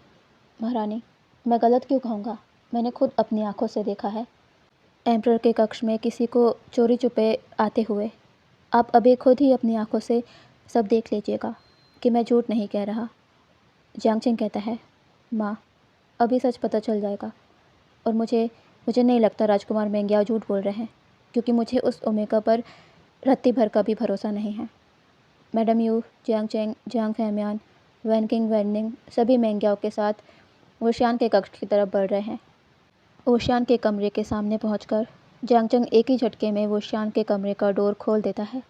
महारानी, मैं गलत क्यों कहूँगा? मैंने खुद अपनी आंखों से देखा है एम्परर के कक्ष में किसी को चोरी छुपे आते हुए। आप अभी खुद ही अपनी आंखों से सब देख लीजिएगा कि मैं झूठ नहीं कह रहा। जियांगचेंग कहता है, माँ, अभी सच पता चल जाएगा और मुझे नहीं लगता राजकुमार मेंग्याओ झूठ बोल रहे हैं, क्योंकि मुझे उस ओमेगा पर रत्ती भर का भी भरोसा नहीं है। मैडम यू, जियांगचेंग, जियांग फैमियान, वैनकिंग वैनिंग सभी मेंग्याओ के साथ वुशियान के कक्ष की तरफ बढ़ रहे हैं। वुशियान के कमरे के सामने पहुंचकर जियांगचेंग एक ही झटके में वुशियान के कमरे का डोर खोल देता है।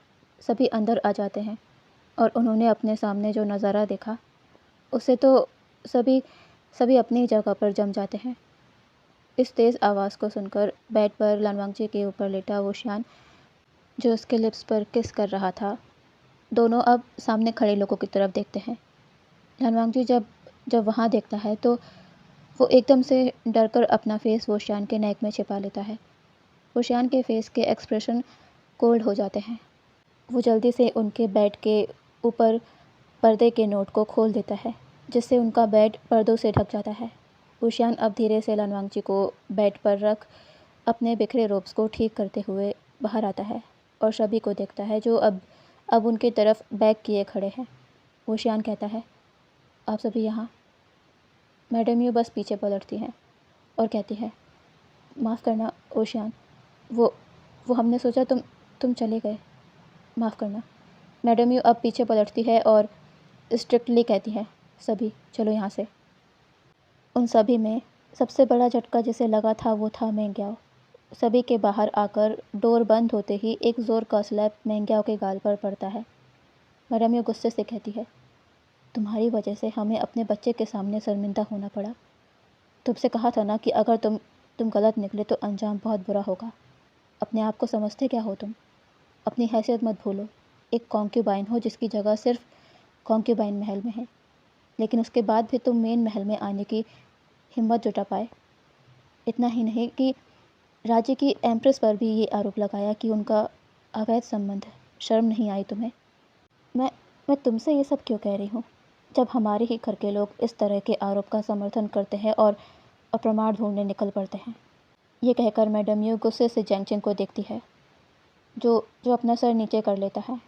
सभी अंदर आ जाते हैं और उन्होंने अपने सामने जो नज़ारा देखा उससे तो सभी अपनी जगह पर जम जाते हैं। इस तेज़ आवाज़ को सुनकर बेड पर लानवांगजी के ऊपर लेटा वो शियान जो उसके लिप्स पर किस कर रहा था, दोनों अब सामने खड़े लोगों की तरफ देखते हैं। लानवांगजी जब जब वहाँ देखता है तो वो एकदम से डरकर अपना फेस वो शियान के नेक में छिपा लेता है। वो शियान के फेस के एक्सप्रेशन कोल्ड हो जाते हैं। वो जल्दी से उनके बेड के ऊपर पर्दे के नोट को खोल देता है, जिससे उनका बेड पर्दों से ढक जाता है। वो शियान अब धीरे से लानवांगजी को बेड पर रख अपने बिखरे रोब्स को ठीक करते हुए बाहर आता है और सभी को देखता है जो अब उनकी तरफ बैक किए खड़े हैं। वो शियान कहता है, आप सभी यहाँ? मैडम यू बस पीछे पलटती हैं और कहती है, माफ़ करना ओशियान, वो वो हमने सोचा तुम चले गए, माफ़ करना। मैडम यू अब पीछे पलटती है और स्ट्रिक्टली कहती है, सभी चलो यहाँ से। उन सभी में सबसे बड़ा झटका जिसे लगा था वो था मेंग्याओ। सभी के बाहर आकर डोर बंद होते ही एक ज़ोर का स्लैप मेंग्याओ के गाल पर पड़ता है। मैडम यू गुस्से से कहती है, तुम्हारी वजह से हमें अपने बच्चे के सामने शर्मिंदा होना पड़ा। तुमसे कहा था ना कि अगर तुम गलत निकले तो अंजाम बहुत बुरा होगा। अपने आप को समझते क्या हो तुम? अपनी हैसियत मत भूलो। एक कॉन्क्यूबाइन हो जिसकी जगह सिर्फ कॉन्क्यूबाइन महल में है, लेकिन उसके बाद भी तुम मेन महल में आने की हिम्मत जुटा पाए। इतना ही नहीं कि राज्य की एम्प्रेस पर भी ये आरोप लगाया कि उनका अवैध संबंध है। शर्म नहीं आई तुम्हें? मैं मैं तुमसे ये सब क्यों कह रही हूँ, जब हमारे ही घर के लोग इस तरह के आरोप का समर्थन करते हैं और प्रमाण ढूंढने निकल पड़ते हैं। ये कहकर मैडम यू गुस्से से जैंगचिंग को देखती है, जो जो अपना सर नीचे कर लेता है।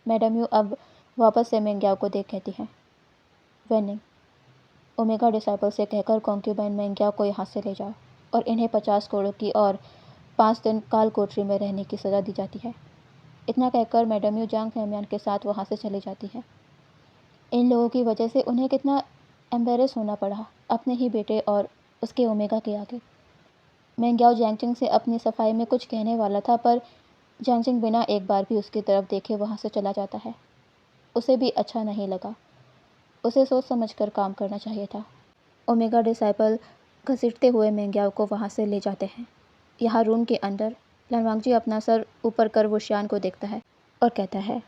मैडम यू अब वापस से मेंग्याओ को देख कहती है, वेनिंग, ओमेगा डिसाइपल से कहकर कॉन्क्यूबाइन मेंग्याओ को यहाँ से ले जाओ और इन्हें 50 करोड़ की और 5 दिन काल कोठरी में रहने की सज़ा दी जाती है। इतना कहकर मैडम यू जांग फैमियान के साथ वहाँ से चली जाती है। इन लोगों की वजह से उन्हें कितना एम्बेरस होना पड़ा अपने ही बेटे और उसके ओमेगा के आगे। मेंग्याओ जैंगचिंग से अपनी सफाई में कुछ कहने वाला था, पर जैंगचिंग बिना एक बार भी उसकी तरफ देखे वहाँ से चला जाता है। उसे भी अच्छा नहीं लगा। उसे सोच समझकर काम करना चाहिए था। ओमेगा डिसाइपल घसीटते हुए मेंग्याओ को वहाँ से ले जाते हैं। यहाँ रूम के अंदर लानवांगजी अपना सर ऊपर कर वो शियान को देखता है और कहता है,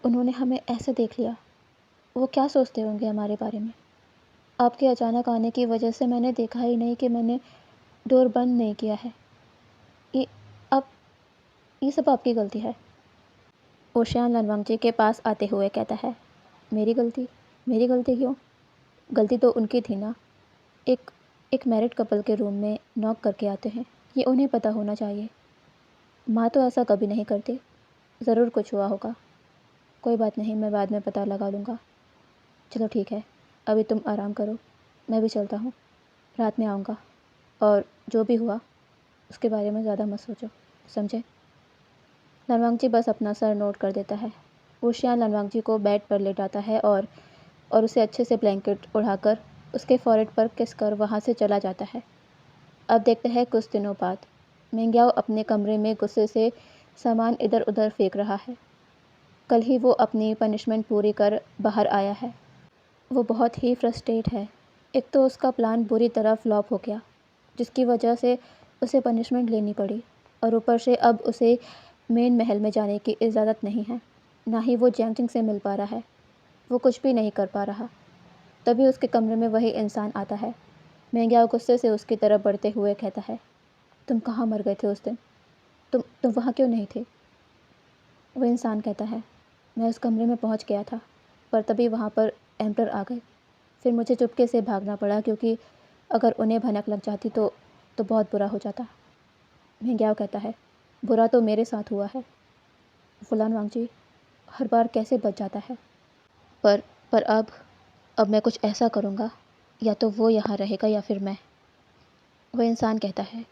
उन्होंने हमें ऐसे देख लिया। वो क्या सोचते होंगे हमारे बारे में? आपके अचानक आने की वजह से मैंने देखा ही नहीं कि मैंने डोर बंद नहीं किया है। ये अब ये सब आपकी गलती है। ओशियान लानवांगजी के पास आते हुए कहता है, मेरी गलती? मेरी गलती क्यों? गलती तो उनकी थी ना। एक एक मैरिड कपल के रूम में नॉक करके आते हैं, ये उन्हें पता होना चाहिए। माँ तो ऐसा कभी नहीं करती। ज़रूर कुछ हुआ होगा। कोई बात नहीं, मैं बाद में पता लगा लूँगा। चलो ठीक है, अभी तुम आराम करो, मैं भी चलता हूँ। रात में आऊँगा और जो भी हुआ उसके बारे में ज़्यादा मत सोचो, समझे? लानवांगजी बस अपना सर नोट कर देता है। ओशियान लानवांगजी को बेड पर लेटाता है और उसे अच्छे से ब्लैंकेट उड़ाकर उसके फॉरहेड पर किस कर वहाँ से चला जाता है। अब देखते हैं कुछ दिनों बाद। मेंग्याओ अपने कमरे में गुस्से से सामान इधर उधर फेंक रहा है। कल ही वो अपनी पनिशमेंट पूरी कर बाहर आया है। वो बहुत ही फ्रस्ट्रेट है। एक तो उसका प्लान बुरी तरह फ्लॉप हो गया, जिसकी वजह से उसे पनिशमेंट लेनी पड़ी, और ऊपर से अब उसे मेन महल में जाने की इजाज़त नहीं है। ना ही वो जैंगचिंग से मिल पा रहा है। वो कुछ भी नहीं कर पा रहा। तभी उसके कमरे में वही इंसान आता है। मेंग्याओ गुस्से से उसकी तरफ बढ़ते हुए कहता है, तुम कहाँ मर गए थे उस दिन? तुम वहाँ क्यों नहीं थे? वो इंसान कहता है, मैं उस कमरे में पहुँच गया था, पर तभी वहाँ पर एम्पर आ गए। फिर मुझे चुपके से भागना पड़ा, क्योंकि अगर उन्हें भनक लग जाती तो बहुत बुरा हो जाता। मेंग्याओ कहता है, बुरा तो मेरे साथ हुआ है। लानवांगजी हर बार कैसे बच जाता है? पर पर अब मैं कुछ ऐसा करूँगा, या तो वो यहाँ रहेगा या फिर मैं। वह इंसान कहता है,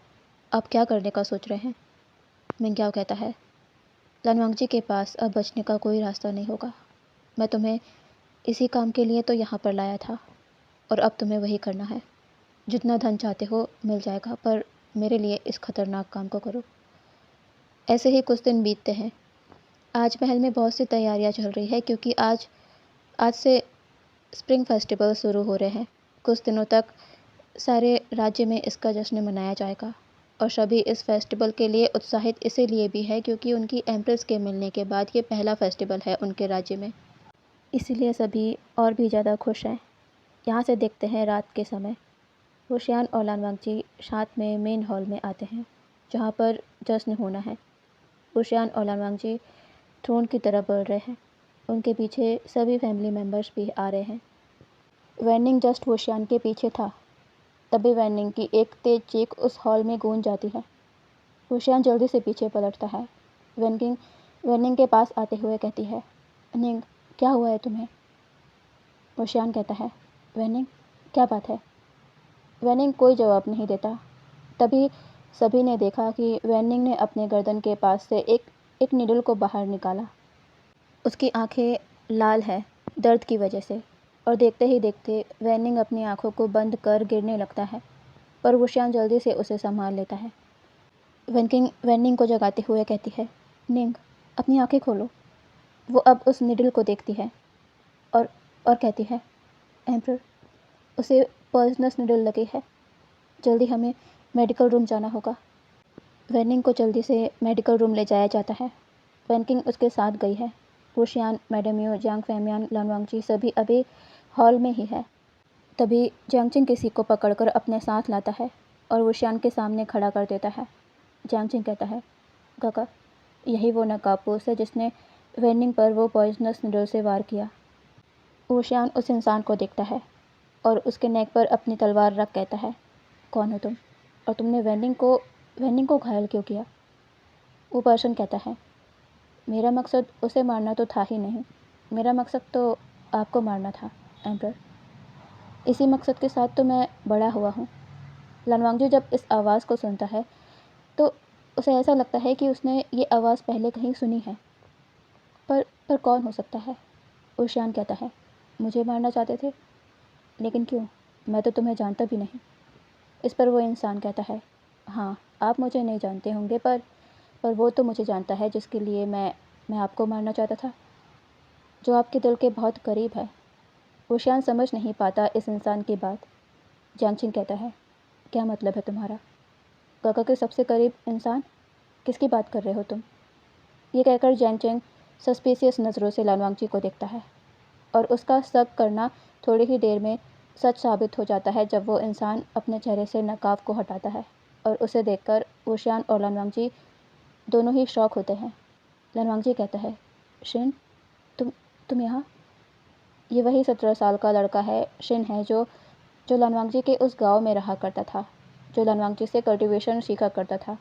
आप क्या करने का सोच रहे हैं? मिंग्याओ कहता है, लानवांगजी के पास अब बचने का कोई रास्ता नहीं होगा। मैं तुम्हें इसी काम के लिए तो यहाँ पर लाया था, और अब तुम्हें वही करना है। जितना धन चाहते हो मिल जाएगा, पर मेरे लिए इस खतरनाक काम को करो। ऐसे ही कुछ दिन बीतते हैं। आज महल में बहुत सी तैयारियां चल रही है, क्योंकि आज आज से स्प्रिंग फेस्टिवल शुरू हो रहे हैं। कुछ दिनों तक सारे राज्य में इसका जश्न मनाया जाएगा और सभी इस फेस्टिवल के लिए उत्साहित इसीलिए भी है क्योंकि उनकी एम्प्रेस के मिलने के बाद ये पहला फेस्टिवल है उनके राज्य में। इसीलिए सभी और भी ज़्यादा खुश हैं। यहाँ से देखते हैं रात के समय वुशियान और लानवांगजी साथ में मेन हॉल में आते हैं जहाँ पर जश्न होना है। वुशियान और लानवांगजी थ्रोन की तरफ बढ़ रहे हैं। उनके पीछे सभी फैमिली मेम्बर्स भी आ रहे हैं। वैनिंग जस्ट वुशियान के पीछे था, तभी वैनिंग की एक तेज चीख उस हॉल में गूंज जाती है। वुशियान जल्दी से पीछे पलटता है। वैनिंग वैनिंग के पास आते हुए कहती है, निंग, क्या हुआ है तुम्हें? वुशियान कहता है, वैनिंग, क्या बात है? वैनिंग कोई जवाब नहीं देता। तभी सभी ने देखा कि वैनिंग ने अपने गर्दन के पास से एक नीडल को बाहर निकाला। उसकी आंखें लाल है दर्द की वजह से और देखते ही देखते वैनिंग अपनी आंखों को बंद कर गिरने लगता है, पर वुशियान जल्दी से उसे संभाल लेता है। वैनिंग को जगाते हुए कहती है, निंग, अपनी आंखें खोलो। वो अब उस नीडल को देखती है और कहती है, एम्परर, उसे पॉइजनस नीडल लगी है, जल्दी हमें मेडिकल रूम जाना होगा। वैनिंग को जल्दी से मेडिकल रूम ले जाया जाता है। वैनकिंग उसके साथ गई है। वुशियान, मैडम यू, जियांग फैमियान, लानवांगजी सभी अभी हॉल में ही है। तभी जियांगचिंग किसी को पकड़कर अपने साथ लाता है और वुशियान के सामने खड़ा कर देता है। जियांगचिंग कहता है, काका, यही वो नकाबपोश है जिसने वैनिंग पर वो पॉइजनस नीडल से वार किया। वुशियान उस इंसान को देखता है और उसके नेक पर अपनी तलवार रख कहता है, कौन हो तुम और तुमने वैनिंग को घायल क्यों किया? वो पर्सन कहता है, मेरा मकसद उसे मारना तो था ही नहीं, मेरा मकसद तो आपको मारना था एम्परर। इसी मकसद के साथ तो मैं बड़ा हुआ हूँ। लानवांगजी जब इस आवाज़ को सुनता है तो उसे ऐसा लगता है कि उसने ये आवाज़ पहले कहीं सुनी है, पर कौन हो सकता है? वुशियान कहता है, मुझे मारना चाहते थे, लेकिन क्यों? मैं तो तुम्हें जानता भी नहीं। इस पर वो इंसान कहता है, हाँ, आप मुझे नहीं जानते होंगे, पर वो तो मुझे जानता है जिसके लिए मैं आपको मारना चाहता था, जो आपके दिल के बहुत करीब है। वुशियान समझ नहीं पाता इस इंसान की बात। जियांगचिंग कहता है, क्या मतलब है तुम्हारा? काका के सबसे करीब इंसान? किसकी बात कर रहे हो तुम? ये कहकर जियांगचिंग सस्पिशियस नज़रों से लानवांगजी को देखता है और उसका शक करना थोड़ी ही देर में सच साबित हो जाता है जब वो इंसान अपने चेहरे से नकाब को हटाता है और उसे देखकर वुशियान और लानवांगजी दोनों ही शॉक होते हैं। लानवांगजी कहता है, शिन, तुम यहाँ? ये वही 17 साल का लड़का है, शिन है, जो लानवांगजी के उस गांव में रहा करता था, जो लानवांगजी से कल्टीवेशन सीखा करता था।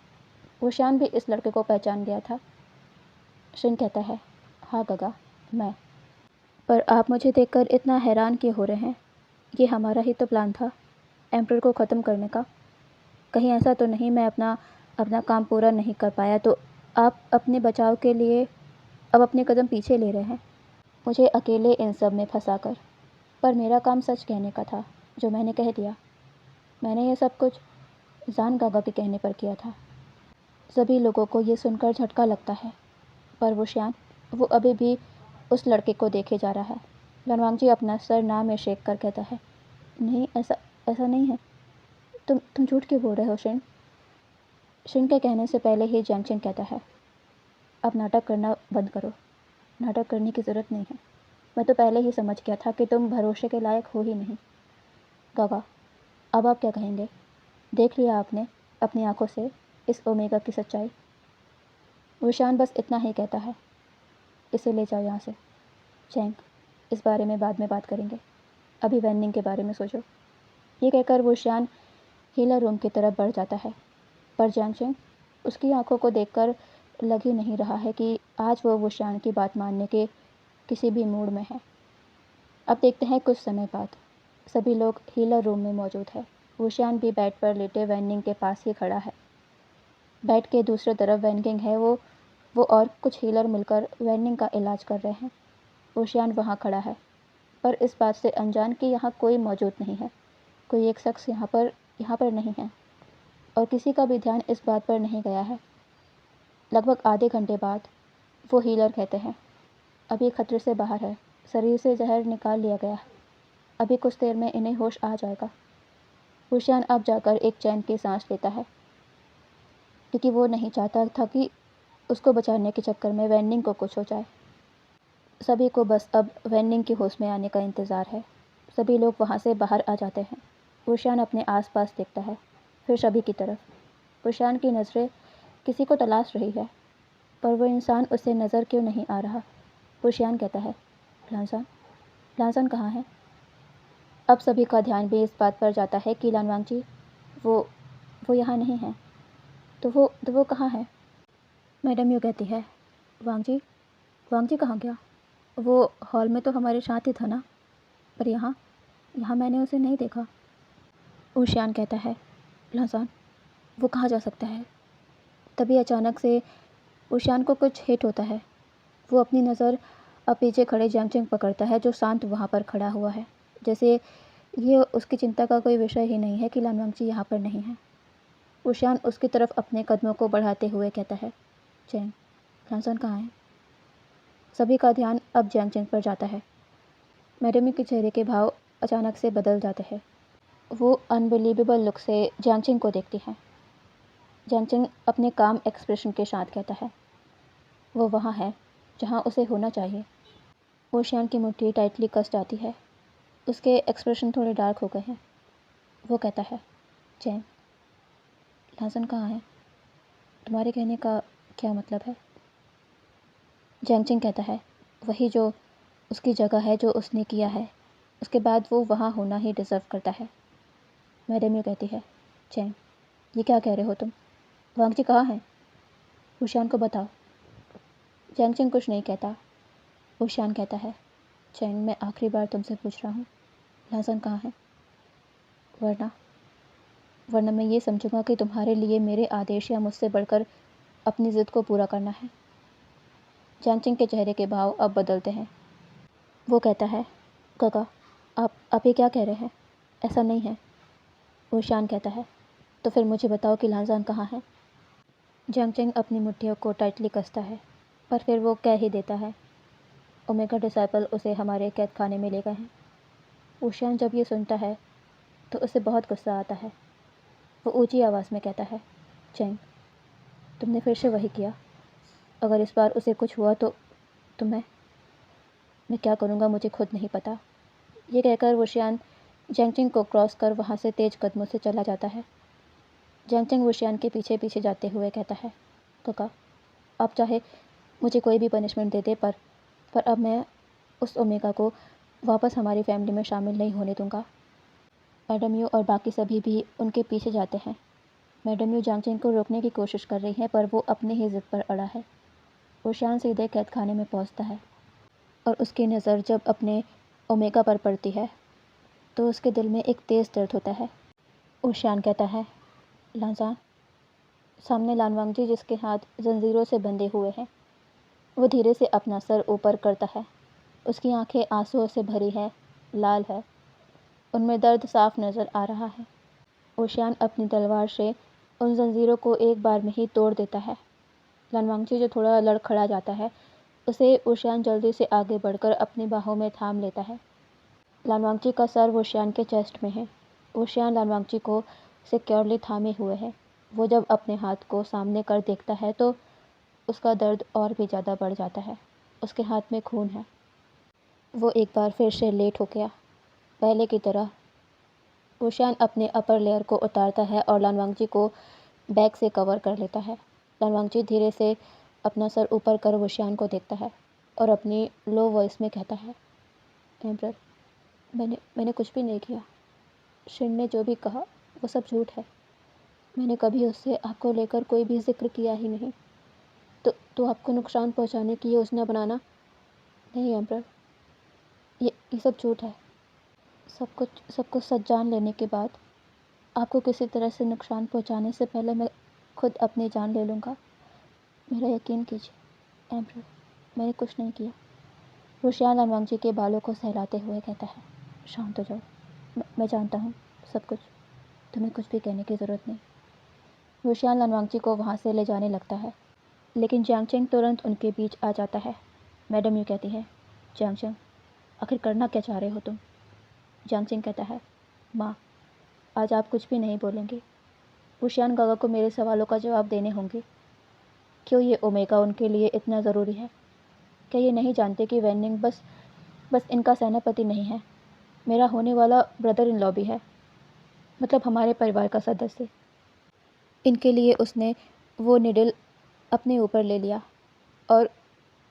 वुशियान भी इस लड़के को पहचान गया था। शिन कहता है, हाँ गगा, मैं। पर आप मुझे देखकर इतना हैरान क्यों हो रहे हैं? ये हमारा ही तो प्लान था, एम्परर को ख़त्म करने का। कहीं ऐसा तो नहीं मैं अपना अपना काम पूरा नहीं कर पाया तो आप अपने बचाव के लिए अब अपने कदम पीछे ले रहे हैं, मुझे अकेले इन सब में फंसा कर। पर मेरा काम सच कहने का था, जो मैंने कह दिया। मैंने ये सब कुछ जान गागा के कहने पर किया था। सभी लोगों को ये सुनकर झटका लगता है, पर वो अभी भी उस लड़के को देखे जा रहा है। लानवांगजी अपना सर ना में शेक कर कहता है, नहीं, ऐसा नहीं है। तुम झूठ क्यों बोल रहे हो शिन? शिन के कहने से पहले ही जियांगचिंग कहता है, अब नाटक करना बंद करो। नाटक करने की ज़रूरत नहीं है। मैं तो पहले ही समझ गया था कि तुम भरोसे के लायक हो ही नहीं। गागा, अब आप क्या कहेंगे? देख लिया आपने अपनी आंखों से इस ओमेगा की सच्चाई। वुशियान बस इतना ही कहता है, इसे ले जाओ यहाँ से। चैंग, इस बारे में बाद में बात करेंगे, अभी वैनिंग के बारे में सोचो। ये कहकर वुशियान हीलर रूम की तरफ बढ़ जाता है, पर जियांगचिंग उसकी आंखों को देखकर लग ही नहीं रहा है कि आज वो वुशियान की बात मानने के किसी भी मूड में है। अब देखते हैं कुछ समय बाद सभी लोग हीलर रूम में मौजूद है। वुशियान भी बेड पर लेटे वैनिंग के पास ही खड़ा है। बेड के दूसरी तरफ वैनकिंग है, वो और कुछ हीलर मिलकर वैनिंग का इलाज कर रहे हैं। वुशियान वहाँ खड़ा है, पर इस बात से अनजान कि यहाँ कोई मौजूद नहीं है, कोई एक शख्स यहाँ पर नहीं है और किसी का भी ध्यान इस बात पर नहीं गया है। लगभग आधे घंटे बाद वो हीलर कहते हैं, अब ये खतरे से बाहर है, शरीर से जहर निकाल लिया गया है, अभी कुछ देर में इन्हें होश आ जाएगा। वुशियान अब जाकर एक चैन की सांस लेता है, क्योंकि वो नहीं चाहता था कि उसको बचाने के चक्कर में वैन को कुछ हो जाए। सभी को बस अब वैन के होश में आने का इंतज़ार है। सभी लोग वहाँ से बाहर आ जाते हैं। वुशियान अपने आसपास देखता है, फिर सभी की तरफ। वुशियान की नज़रें किसी को तलाश रही है, पर वो इंसान उसे नज़र क्यों नहीं आ रहा। वुशियान कहता है, लानसान, लानसान कहाँ है? अब सभी का ध्यान भी इस बात पर जाता है कि लानवांगजी वो यहाँ नहीं है। तो वो कहाँ है? मैडम यूँ कहती है, वांगजी कहाँ गया? वो हॉल में तो हमारे साथ ही था ना, पर यहाँ यहाँ मैंने उसे नहीं देखा। वुशियान कहता है, लानसान, वो कहाँ जा सकता है? तभी अचानक से वुशियान को कुछ हिट होता है। वो अपनी नज़र अब पीछे खड़े जियांगचेंग पकड़ता है, जो शांत वहाँ पर खड़ा हुआ है, जैसे ये उसकी चिंता का कोई विषय ही नहीं है कि लानवांगजी यहाँ पर नहीं है। वुशियान उसकी तरफ अपने कदमों को बढ़ाते हुए कहता है, चेंग, लानसान कहाँ है? सभी का ध्यान अब जियांगचेंग पर जाता है। मैडम के चेहरे के भाव अचानक से बदल जाते हैं। वो अनबिलीवेबल लुक से जियांगचेंग को देखती है। जियांगचेंग अपने काम एक्सप्रेशन के साथ कहता है, वो वहाँ है जहाँ उसे होना चाहिए। वुशियान की मुट्ठी टाइटली कस जाती है। उसके एक्सप्रेशन थोड़े डार्क हो गए हैं। वो कहता है, चैंग, लानसान कहाँ है? तुम्हारे कहने का क्या मतलब है? जियांगचेंग कहता है, वही जो उसकी जगह है, जो उसने किया है, उसके बाद वो वहाँ होना ही डिज़र्व करता है। मैडम यूँ कहती है, चैंग, ये क्या कह रहे हो तुम? वांगजी कहाँ है? वुशियान को बताओ। जियांगचेंग कुछ नहीं कहता। वुशियान कहता है, चैंग, मैं आखिरी बार तुमसे पूछ रहा हूँ, लानसान कहाँ है? वरना मैं ये समझूंगा कि तुम्हारे लिए मेरे आदेश या मुझसे बढ़कर अपनी ज़िद को पूरा करना है। जियांगचेंग के चेहरे के भाव अब बदलते हैं। वो कहता है, काका, आप ये क्या कह रहे हैं? ऐसा नहीं है। वुशियान कहता है, तो फिर मुझे बताओ कि लानसान कहाँ है? जियांगचेंग अपनी मुट्ठियों को टाइटली कसता है, पर फिर वो कह ही देता है, ओमेगा डिसाइपल उसे हमारे कैद खाने में ले गए हैं। वुशियान जब ये सुनता है तो उसे बहुत गुस्सा आता है। वो ऊंची आवाज़ में कहता है, चैंग, तुमने फिर से वही किया। अगर इस बार उसे कुछ हुआ तो मैं क्या करूँगा मुझे खुद नहीं पता। ये कहकर वुशियान जियांगचेंग को क्रॉस कर वहाँ से तेज कदमों से चला जाता है। जियांगचेंग वुशियान के पीछे पीछे जाते हुए कहता है, काका, आप चाहे मुझे कोई भी पनिशमेंट दे दे, पर अब मैं उस ओमेगा को वापस हमारी फैमिली में शामिल नहीं होने दूंगा। मैडम यू और बाकी सभी भी उनके पीछे जाते हैं। मैडम यू जियांगचेंग को रोकने की कोशिश कर रही है, पर वो अपने ही ज़िद पर अड़ा है। वुशियान सीधे कैद खाने में पहुंचता है और उसकी नज़र जब अपने ओमेगा पर पड़ती है तो उसके दिल में एक तेज़ दर्द होता है। वुशियान कहता है, लानसान। सामने लानवांगजी, जिसके हाथ जंजीरों से बंधे हुए हैं, वो धीरे से अपना सर ऊपर करता है। उसकी आंखें आंसुओं से भरी है, लाल है, उनमें दर्द साफ नज़र आ रहा है। वुशियान अपनी तलवार से उन जंजीरों को एक बार में ही तोड़ देता है। लानवांगजी, जो थोड़ा लड़खड़ा जाता है, उसे वुशियान जल्दी से आगे बढ़कर अपनी बाहों में थाम लेता है। लानवांगजी का सर वुशियान के चेस्ट में है। वुशियान लानवांगजी को सिक्योरली थामे हुए है। वो जब अपने हाथ को सामने कर देखता है तो उसका दर्द और भी ज़्यादा बढ़ जाता है। उसके हाथ में खून है। वो एक बार फिर से लेट हो गया, पहले की तरह। वुशियान अपने अपर लेयर को उतारता है और लानवांगजी को बैक से कवर कर लेता है। लानवांगजी धीरे से अपना सर ऊपर कर वुशियान को देखता है और अपनी लो वॉइस में कहता है, एम्परर, मैंने कुछ भी नहीं किया। शिन ने जो भी कहा वो सब झूठ है। मैंने कभी उससे आपको लेकर कोई भी जिक्र किया ही नहीं। तो आपको नुकसान पहुंचाने की योजना बनाना? नहीं एम्परर, ये सब झूठ है। सब कुछ सच जान लेने के बाद आपको किसी तरह से नुकसान पहुंचाने से पहले मैं खुद अपनी जान ले लूँगा। मेरा यकीन कीजिए एम्परर, मैंने कुछ नहीं किया। वुशियान लानवांगजी के बालों को सहलाते हुए कहता है, शांत हो जाओ। मैं जानता हूँ सब कुछ। तुम्हें कुछ भी कहने की ज़रूरत नहीं। वुशियान लानवांगजी को वहाँ से ले जाने लगता है, लेकिन जियांगचेंग तुरंत उनके बीच आ जाता है। मैडम यू कहती है, जियांगचेंग, आखिर करना क्या चाह रहे हो तुम? जियांगचेंग कहता है, माँ, आज आप कुछ भी नहीं बोलेंगे। वुशियान गागा को मेरे सवालों का जवाब देने होंगे। क्यों ये ओमेगा उनके लिए इतना ज़रूरी है? क्या ये नहीं जानते कि वैन निंग बस इनका सेनापति नहीं है, मेरा होने वाला ब्रदर इन लॉ भी है, मतलब हमारे परिवार का सदस्य। इनके लिए उसने वो निडल अपने ऊपर ले लिया और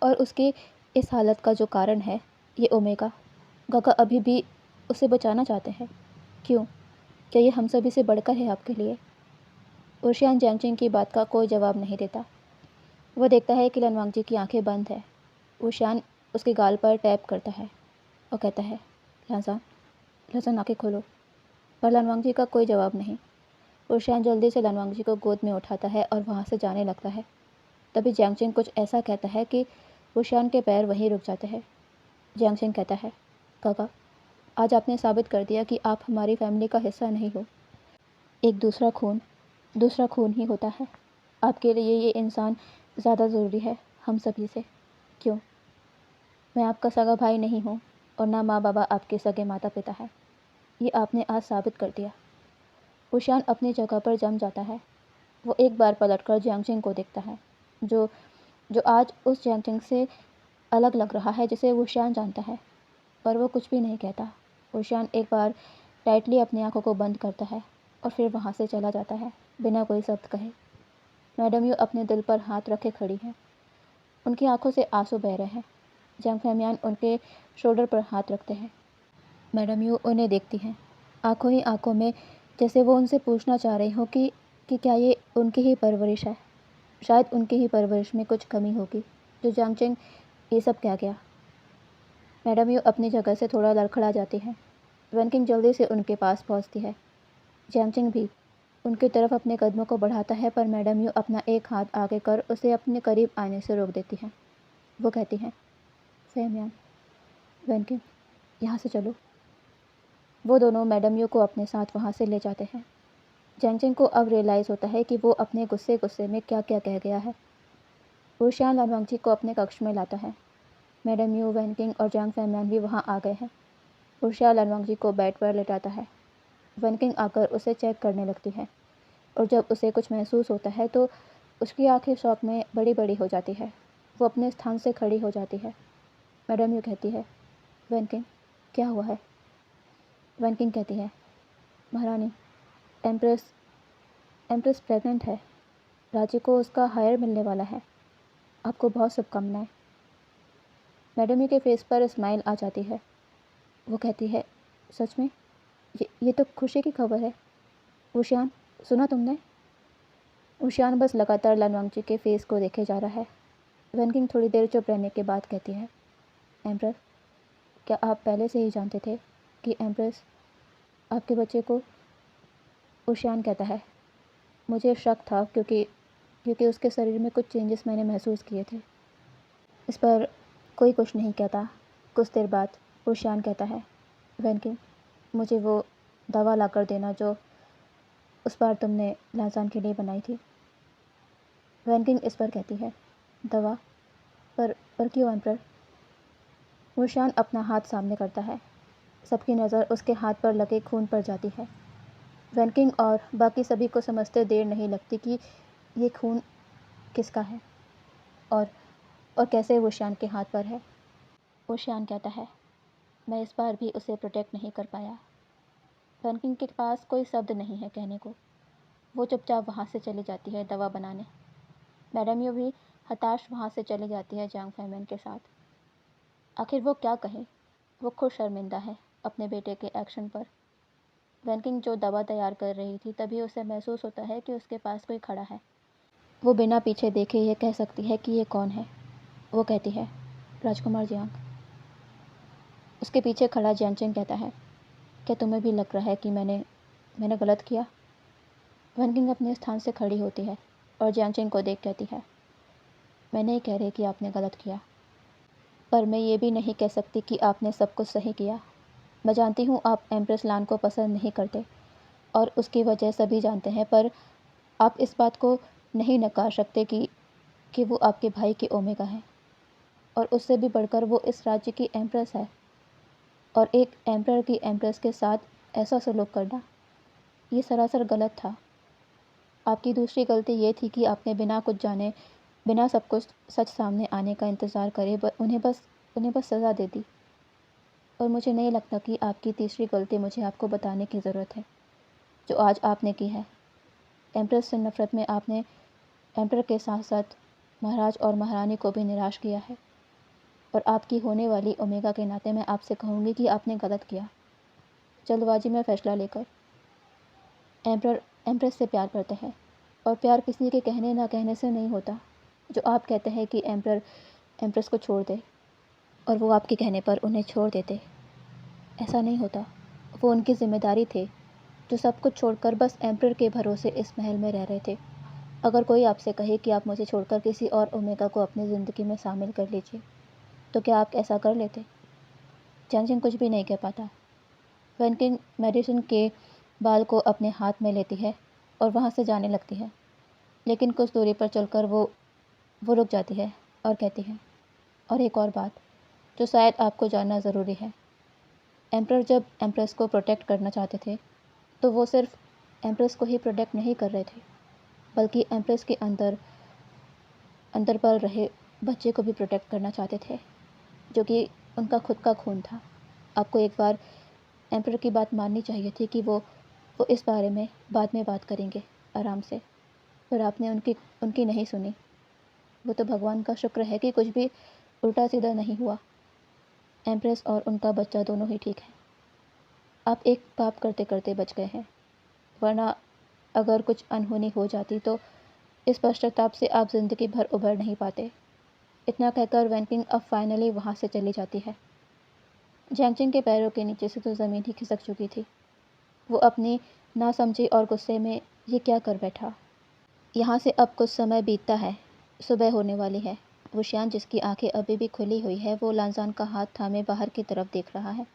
उसकी इस हालत का जो कारण है ये ओमेगा गागा अभी भी उसे बचाना चाहते हैं। क्यों? क्या ये हम सभी से बढ़कर है आपके लिए? उशियान जैंगचिंग की बात का कोई जवाब नहीं देता। वह देखता है कि लनवांगजी की आंखें बंद है। उशियान उसके गाल पर टैप करता है और कहता है, लहसान लहसान आंखें खोलो। पर लनवांगजी का कोई जवाब नहीं। उशियान जल्दी से लनवांगजी को गोद में उठाता है और वहाँ से जाने लगता है। तभी जैंगचिंग कुछ ऐसा कहता है कि उशियान के पैर वहीं रुक जाते हैं। जैंगचिंग कहता है, काका, आज आपने साबित कर दिया कि आप हमारी फैमिली का हिस्सा नहीं हो। एक दूसरा खून ही होता है। आपके लिए ये इंसान ज़्यादा ज़रूरी है हम सभी से। क्यों? मैं आपका सगा भाई नहीं हूँ और ना माँ बाबा आपके सगे माता पिता है। ये आपने आज साबित कर दिया। उशियान अपनी जगह पर जम जाता है। वो एक बार पलटकर जैंगचिंग को देखता है, जो जो आज उस जैंगचिंग से अलग लग रहा है जिसे उशियान जानता है, पर वो कुछ भी नहीं कहता। उशियान एक बार टाइटली अपनी आंखों को बंद करता है और फिर वहाँ से चला जाता है बिना कोई शब्द कहे। मैडम यू अपने दिल पर हाथ रखे खड़ी हैं। उनकी आंखों से आंसू बह रहे हैं। जंग फैमियान उनके शोल्डर पर हाथ रखते हैं। मैडम यू उन्हें देखती हैं, आंखों ही आंखों में, जैसे वो उनसे पूछना चाह रही हो कि क्या ये उनकी ही परवरिश है। शायद उनकी ही परवरिश में कुछ कमी होगी जो जैंगचिंग ये सब कह गया। मैडम यू अपनी जगह से थोड़ा लड़खड़ा जाती है। वन किंग जल्दी से उनके पास पहुंचती है। जैंगचिंग भी उनकी तरफ अपने कदमों को बढ़ाता है, पर मैडम यू अपना एक हाथ आगे कर उसे अपने करीब आने से रोक देती हैं। वो कहती हैं, फैमियान, वन किंग, यहाँ से चलो। वो दोनों मैडम यू को अपने साथ वहाँ से ले जाते हैं। जैंगचिंग को अब रियलाइज़ होता है कि वो अपने गुस्से में क्या क्या कह गया है। वो शान लानवांगजी को अपने कक्ष में लाता है। मैडम यू, वैन किंग और जंग फैमियान भी वहाँ आ गए हैं। उर्शिया लानवांगजी को बेड पर लेटाता है। वन किंग आकर उसे चेक करने लगती है और जब उसे कुछ महसूस होता है तो उसकी आंखें शौक में बड़ी बड़ी हो जाती है। वो अपने स्थान से खड़ी हो जाती है। मैडम यू कहती है, वन किंग, क्या हुआ है? वन किंग कहती है, महारानी, एम्प्रेस एम्प्रेस प्रेग्नेंट है। राज्य को उसका हायर मिलने वाला है। आपको बहुत शुभकामनाएं। मैडम यू के फेस पर स्माइल आ जाती है। वो कहती है, सच में? ये तो खुशी की खबर है। उशियान, सुना तुमने? उशियान बस लगातार लानवांगजी के फेस को देखे जा रहा है। वन किंग थोड़ी देर चुप रहने के बाद कहती है, एम्प्रेस, क्या आप पहले से ही जानते थे कि एम्प्रेस आपके बच्चे को? उशियान कहता है, मुझे शक था क्योंकि उसके शरीर में कुछ चेंजेस मैंने महसूस किए थे। इस पर कोई कुछ नहीं कहता। कुछ देर बाद उशियान कहता है, वन किंग, मुझे वो दवा लाकर देना जो उस बार तुमने लाजान के लिए बनाई थी। वैन किंग इस पर कहती है, दवा? पर क्यों एम्प्रर? उशियान अपना हाथ सामने करता है। सबकी नज़र उसके हाथ पर लगे खून पर जाती है। वैन किंग और बाकी सभी को समझते देर नहीं लगती कि ये खून किसका है और कैसे उशियान के हाथ पर है। उशियान कहता है, मैं इस बार भी उसे प्रोटेक्ट नहीं कर पाया। वैन किंग के पास कोई शब्द नहीं है कहने को। वो चुपचाप वहाँ से चली जाती है दवा बनाने। मैडम यू भी हताश वहाँ से चली जाती है जंग फैमियान के साथ। आखिर वो क्या कहे? वो खुद शर्मिंदा है अपने बेटे के एक्शन पर। वैन किंग जो दवा तैयार कर रही थी, तभी उसे महसूस होता है कि उसके पास कोई खड़ा है। वो बिना पीछे देखे ये कह सकती है कि ये कौन है। वो कहती है, राजकुमार जियांग। उसके पीछे खड़ा जियांगचेंग कहता है, क्या तुम्हें भी लग रहा है कि मैंने गलत किया? वैन किंग अपने स्थान से खड़ी होती है और जियांगचेंग को देख कहती है, मैं नहीं कह रही कि आपने गलत किया, पर मैं ये भी नहीं कह सकती कि आपने सब कुछ सही किया। मैं जानती हूँ आप एम्प्रेस लान को पसंद नहीं करते और उसकी वजह सभी जानते हैं, पर आप इस बात को नहीं नकार सकते कि वो आपके भाई की ओमेगा है और उससे भी बढ़कर वो इस राज्य की एम्प्रेस है। और एक एम्प्रर की एम्प्रेस के साथ ऐसा सलूक करना, ये सरासर गलत था। आपकी दूसरी गलती ये थी कि आपने बिना कुछ जाने, बिना सब कुछ सच सामने आने का इंतज़ार करे उन्हें बस सज़ा दे दी। और मुझे नहीं लगता कि आपकी तीसरी गलती मुझे आपको बताने की ज़रूरत है, जो आज आपने की है। एम्प्रेस से नफ़रत में आपने एम्परर के साथ-साथ महाराज और महारानी को भी निराश किया है। और आपकी होने वाली ओमेगा के नाते मैं आपसे कहूँगी कि आपने गलत किया, जल्दबाजी में फ़ैसला लेकर। एम्परर एम्प्रेस से प्यार करते हैं, और प्यार किसी के कहने ना कहने से नहीं होता। जो आप कहते हैं कि एम्परर एम्प्रेस को छोड़ दे, और वो आपके कहने पर उन्हें छोड़ देते, ऐसा नहीं होता। वो उनकी ज़िम्मेदारी थे, जो सब कुछ छोड़कर बस एम्परर के भरोसे इस महल में रह रहे थे। अगर कोई आपसे कहे कि आप मुझे छोड़कर किसी और ओमेगा को अपनी ज़िंदगी में शामिल कर लीजिए, तो क्या आप ऐसा कर लेते? चैनचिंग कुछ भी नहीं कह पाता। वैनकिंग मेडिसिन के बाल को अपने हाथ में लेती है और वहाँ से जाने लगती है, लेकिन कुछ दूरी पर चलकर वो रुक जाती है और कहती है, और एक और बात जो शायद आपको जानना ज़रूरी है। एम्परर जब एम्प्रेस को प्रोटेक्ट करना चाहते थे, तो वो सिर्फ एम्प्रेस को ही प्रोटेक्ट नहीं कर रहे थे, बल्कि एम्प्रेस के अंदर अंदर पल रहे बच्चे को भी प्रोटेक्ट करना चाहते थे, जो कि उनका खुद का खून था। आपको एक बार एम्परर की बात माननी चाहिए थी कि वो इस बारे में बाद में बात करेंगे आराम से, पर आपने उनकी नहीं सुनी। वो तो भगवान का शुक्र है कि कुछ भी उल्टा सीधा नहीं हुआ। एम्प्रेस और उनका बच्चा दोनों ही ठीक हैं। आप एक पाप करते करते बच गए हैं, वरना अगर कुछ अनहोनी हो जाती तो इस पश्चाताप से आप ज़िंदगी भर उभर नहीं पाते। इतना कहकर वैनकिंग अब फाइनली वहाँ से चली जाती है। जैंगचिंग के पैरों के नीचे से तो ज़मीन ही खिसक चुकी थी। वो अपनी नासमझी और गुस्से में ये क्या कर बैठा। यहाँ से अब कुछ समय बीतता है, सुबह होने वाली है। वुशियान, जिसकी आंखें अभी भी खुली हुई है, वो लांजान का हाथ थामे बाहर की तरफ देख रहा है।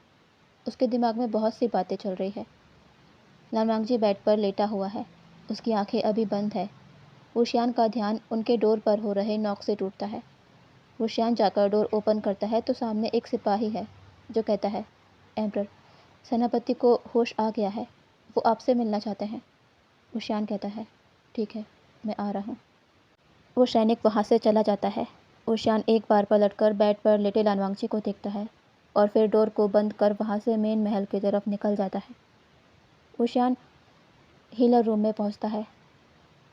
उसके दिमाग में बहुत सी बातें चल रही है। लानवांगजी बेड पर लेटा हुआ है, उसकी आंखें अभी बंद है। वुशियान का ध्यान उनके डोर पर हो रहे नॉक से टूटता है। वुशियान जाकर डोर ओपन करता है तो सामने एक सिपाही है, जो कहता है, एम्परर, सेनापति को होश आ गया है, वो आपसे मिलना चाहते हैं। वुशियान कहता है, ठीक है, मैं आ रहा हूँ। वो सैनिक वहाँ से चला जाता है। वुशियान एक बार पलटकर बेड पर लेटे लानवांगजी को देखता है और फिर डोर को बंद कर वहाँ से मेन महल की तरफ निकल जाता है। वुशियान हीलर रूम में पहुँचता है।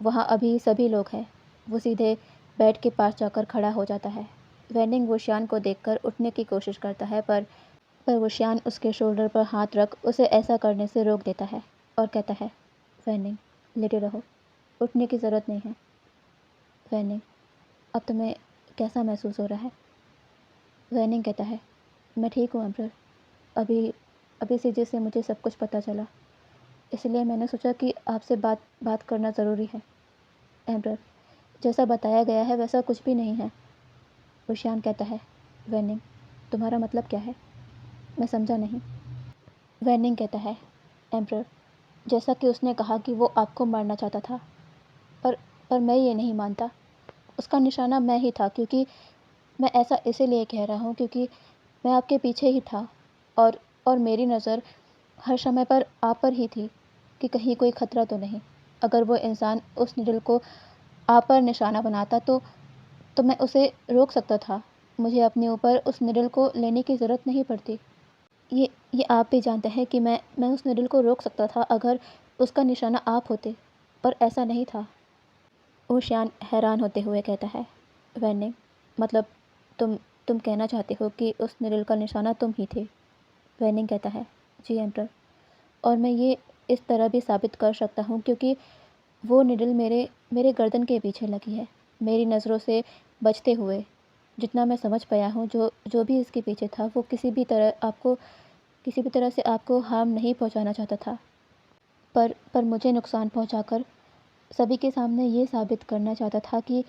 वहाँ अभी सभी लोग हैं। वो सीधे बेड के पास जाकर खड़ा हो जाता है। वेनिंग वुशियान को देखकर उठने की कोशिश करता है, पर वुशियान उसके शोल्डर पर हाथ रख उसे ऐसा करने से रोक देता है और कहता है, वेनिंग, लेटे रहो, उठने की ज़रूरत नहीं है। वेनिंग, अब तुम्हें कैसा महसूस हो रहा है? वेनिंग कहता है, मैं ठीक हूँ एम्परर। अभी अभी सीजे से मुझे सब कुछ पता चला, इसलिए मैंने सोचा कि आपसे बात करना ज़रूरी है। एम्परर, जैसा बताया गया है वैसा कुछ भी नहीं है। वुशियान कहता है, वेनिंग, तुम्हारा मतलब क्या है? मैं समझा नहीं। वेनिंग कहता है, एम्परर, जैसा कि उसने कहा कि वो आपको मारना चाहता था, पर पर मैं ये नहीं मानता। उसका निशाना मैं ही था, क्योंकि मैं ऐसा इसीलिए कह रहा हूँ क्योंकि मैं आपके पीछे ही था, और मेरी नज़र हर समय पर आप पर ही थी कि कहीं कोई खतरा तो नहीं। अगर वो इंसान उस निडल को आप पर निशाना बनाता तो मैं उसे रोक सकता था। मुझे अपने ऊपर उस निडल को लेने की ज़रूरत नहीं पड़ती। ये आप भी जानते हैं कि मैं उस निडल को रोक सकता था अगर उसका निशाना आप होते, पर ऐसा नहीं था। वुशियान हैरान होते हुए कहता है, वेनिंग, मतलब तुम कहना चाहते हो कि उस निडल का निशाना तुम ही थे? वेनिंग कहता है, जी एम्परर, और मैं ये इस तरह भी साबित कर सकता हूँ क्योंकि वो निडल मेरे गर्दन के पीछे लगी है, मेरी नज़रों से बचते हुए। जितना मैं समझ पाया हूँ, जो भी इसके पीछे था वो किसी भी तरह से आपको हार्म नहीं पहुँचाना चाहता था, पर मुझे नुकसान पहुँचाकर सभी के सामने ये साबित करना चाहता था कि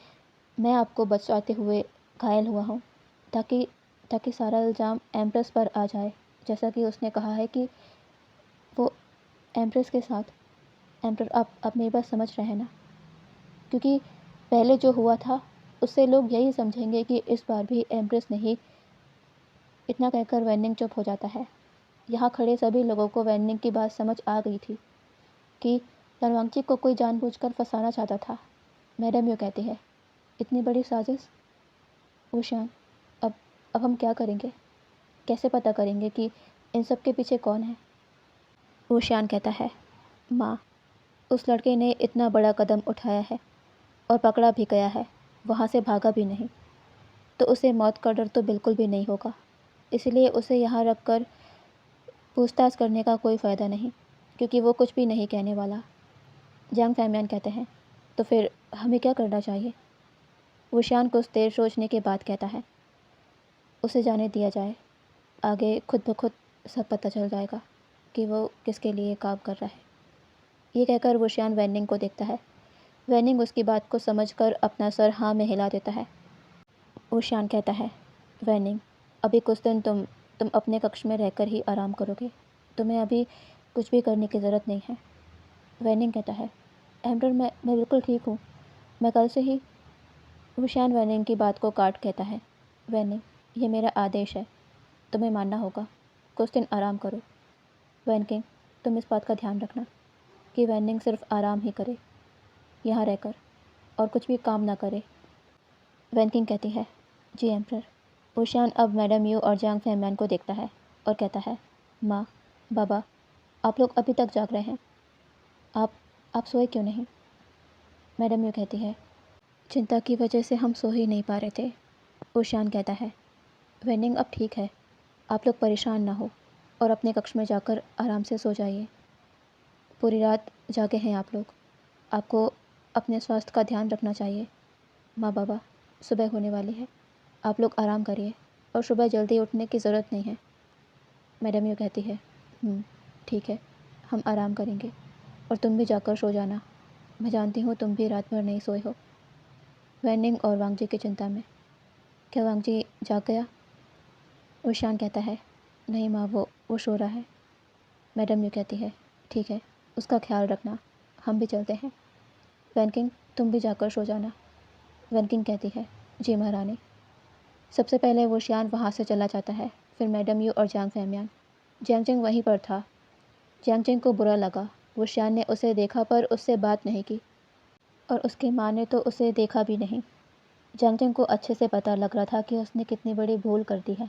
मैं आपको बचाते हुए घायल हुआ हूँ, ताकि सारा इल्ज़ाम एम्प्रेस पर आ जाए, जैसा कि उसने कहा है कि वो एम्प्रेस के साथ। एम्परर, आप मेरी बात समझ रहे हैं ना? क्योंकि पहले जो हुआ था उससे लोग यही समझेंगे कि इस बार भी एम्प्रेस ने ही। इतना कहकर वेनिंग चुप हो जाता है। यहाँ खड़े सभी लोगों को वेनिंग की बात समझ आ गई थी। कि लनवांगची को कोई जानबूझकर फंसाना चाहता था। मैडम यू कहती है, इतनी बड़ी साजिश? वुशियान, अब हम क्या करेंगे? कैसे पता करेंगे कि इन सब के पीछे कौन है? वुशियान कहता है, माँ, उस लड़के ने इतना बड़ा कदम उठाया है और पकड़ा भी गया है, वहाँ से भागा भी नहीं, तो उसे मौत का डर तो बिल्कुल भी नहीं होगा। इसलिए उसे यहाँ रख कर पूछताछ करने का कोई फ़ायदा नहीं, क्योंकि वो कुछ भी नहीं कहने वाला। जांग फैमियान कहते हैं, तो फिर हमें क्या करना चाहिए? वुशियान कुछ देर सोचने के बाद कहता है, उसे जाने दिया जाए, आगे खुद ब खुद सब पता चल जाएगा कि वो किसके लिए काम कर रहा है। ये कहकर वुशियान वैनिंग को देखता है। वैनिंग उसकी बात को समझकर अपना सर हाँ में हिला देता है। वुशियान कहता है, वैनिंग, अभी कुछ दिन तुम अपने कक्ष में रहकर ही आराम करोगे, तुम्हें अभी कुछ भी करने की ज़रूरत नहीं है। वैनिंग कहता है, एम्पर, मैं बिल्कुल ठीक हूँ, मैं कल से ही। वुशियान वैनिंग की बात को काट कहता है, वैनिंग, ये मेरा आदेश है, तुम्हें मानना होगा, कुछ दिन आराम करो। वैनकिंग, तुम इस बात का ध्यान रखना कि वैनिंग सिर्फ आराम ही करे यहाँ रहकर, और कुछ भी काम ना करे। वैनकिंग कहती है, जी एम्पर। वुशियान अब मैडम यू और जांग फैमियान को देखता है और कहता है, माँ, बाबा, आप लोग अभी तक जाग रहे हैं, आप सोए क्यों नहीं? मैडम यू कहती है, चिंता की वजह से हम सो ही नहीं पा रहे थे। वुशियान कहता है, वैनिंग, अब ठीक है, आप लोग परेशान ना हो और अपने कक्ष में जाकर आराम से सो जाइए। पूरी रात जागे हैं आप लोग, आपको अपने स्वास्थ्य का ध्यान रखना चाहिए। माँ बाबा, सुबह होने वाली है, आप लोग आराम करिए और सुबह जल्दी उठने की ज़रूरत नहीं है। मैडम यू कहती है, ठीक है, हम आराम करेंगे और तुम भी जाकर सो जाना, मैं जानती हूँ तुम भी रात भर नहीं सोए हो। वैनिंग और वांगजी की चिंता में, क्या वांगजी जाग गया? वुशियान कहता है, नहीं माँ, वो सो रहा है। मैडम यू कहती है, ठीक है, उसका ख्याल रखना, हम भी चलते हैं। वैनकिंग, तुम भी जाकर सो जाना। वैनकिंग कहती है, जी महारानी। सबसे पहले वुशियान वहाँ से चला जाता है, फिर मैडम यू और जांग फैमियान। जैंगजिंग वहीं पर था। जैंगजिंग को बुरा लगा, वुशियान ने उसे देखा पर उससे बात नहीं की, और उसकी माँ ने तो उसे देखा भी नहीं। जैंगजिंग को अच्छे से पता लग रहा था कि उसने कितनी बड़ी भूल कर दी है।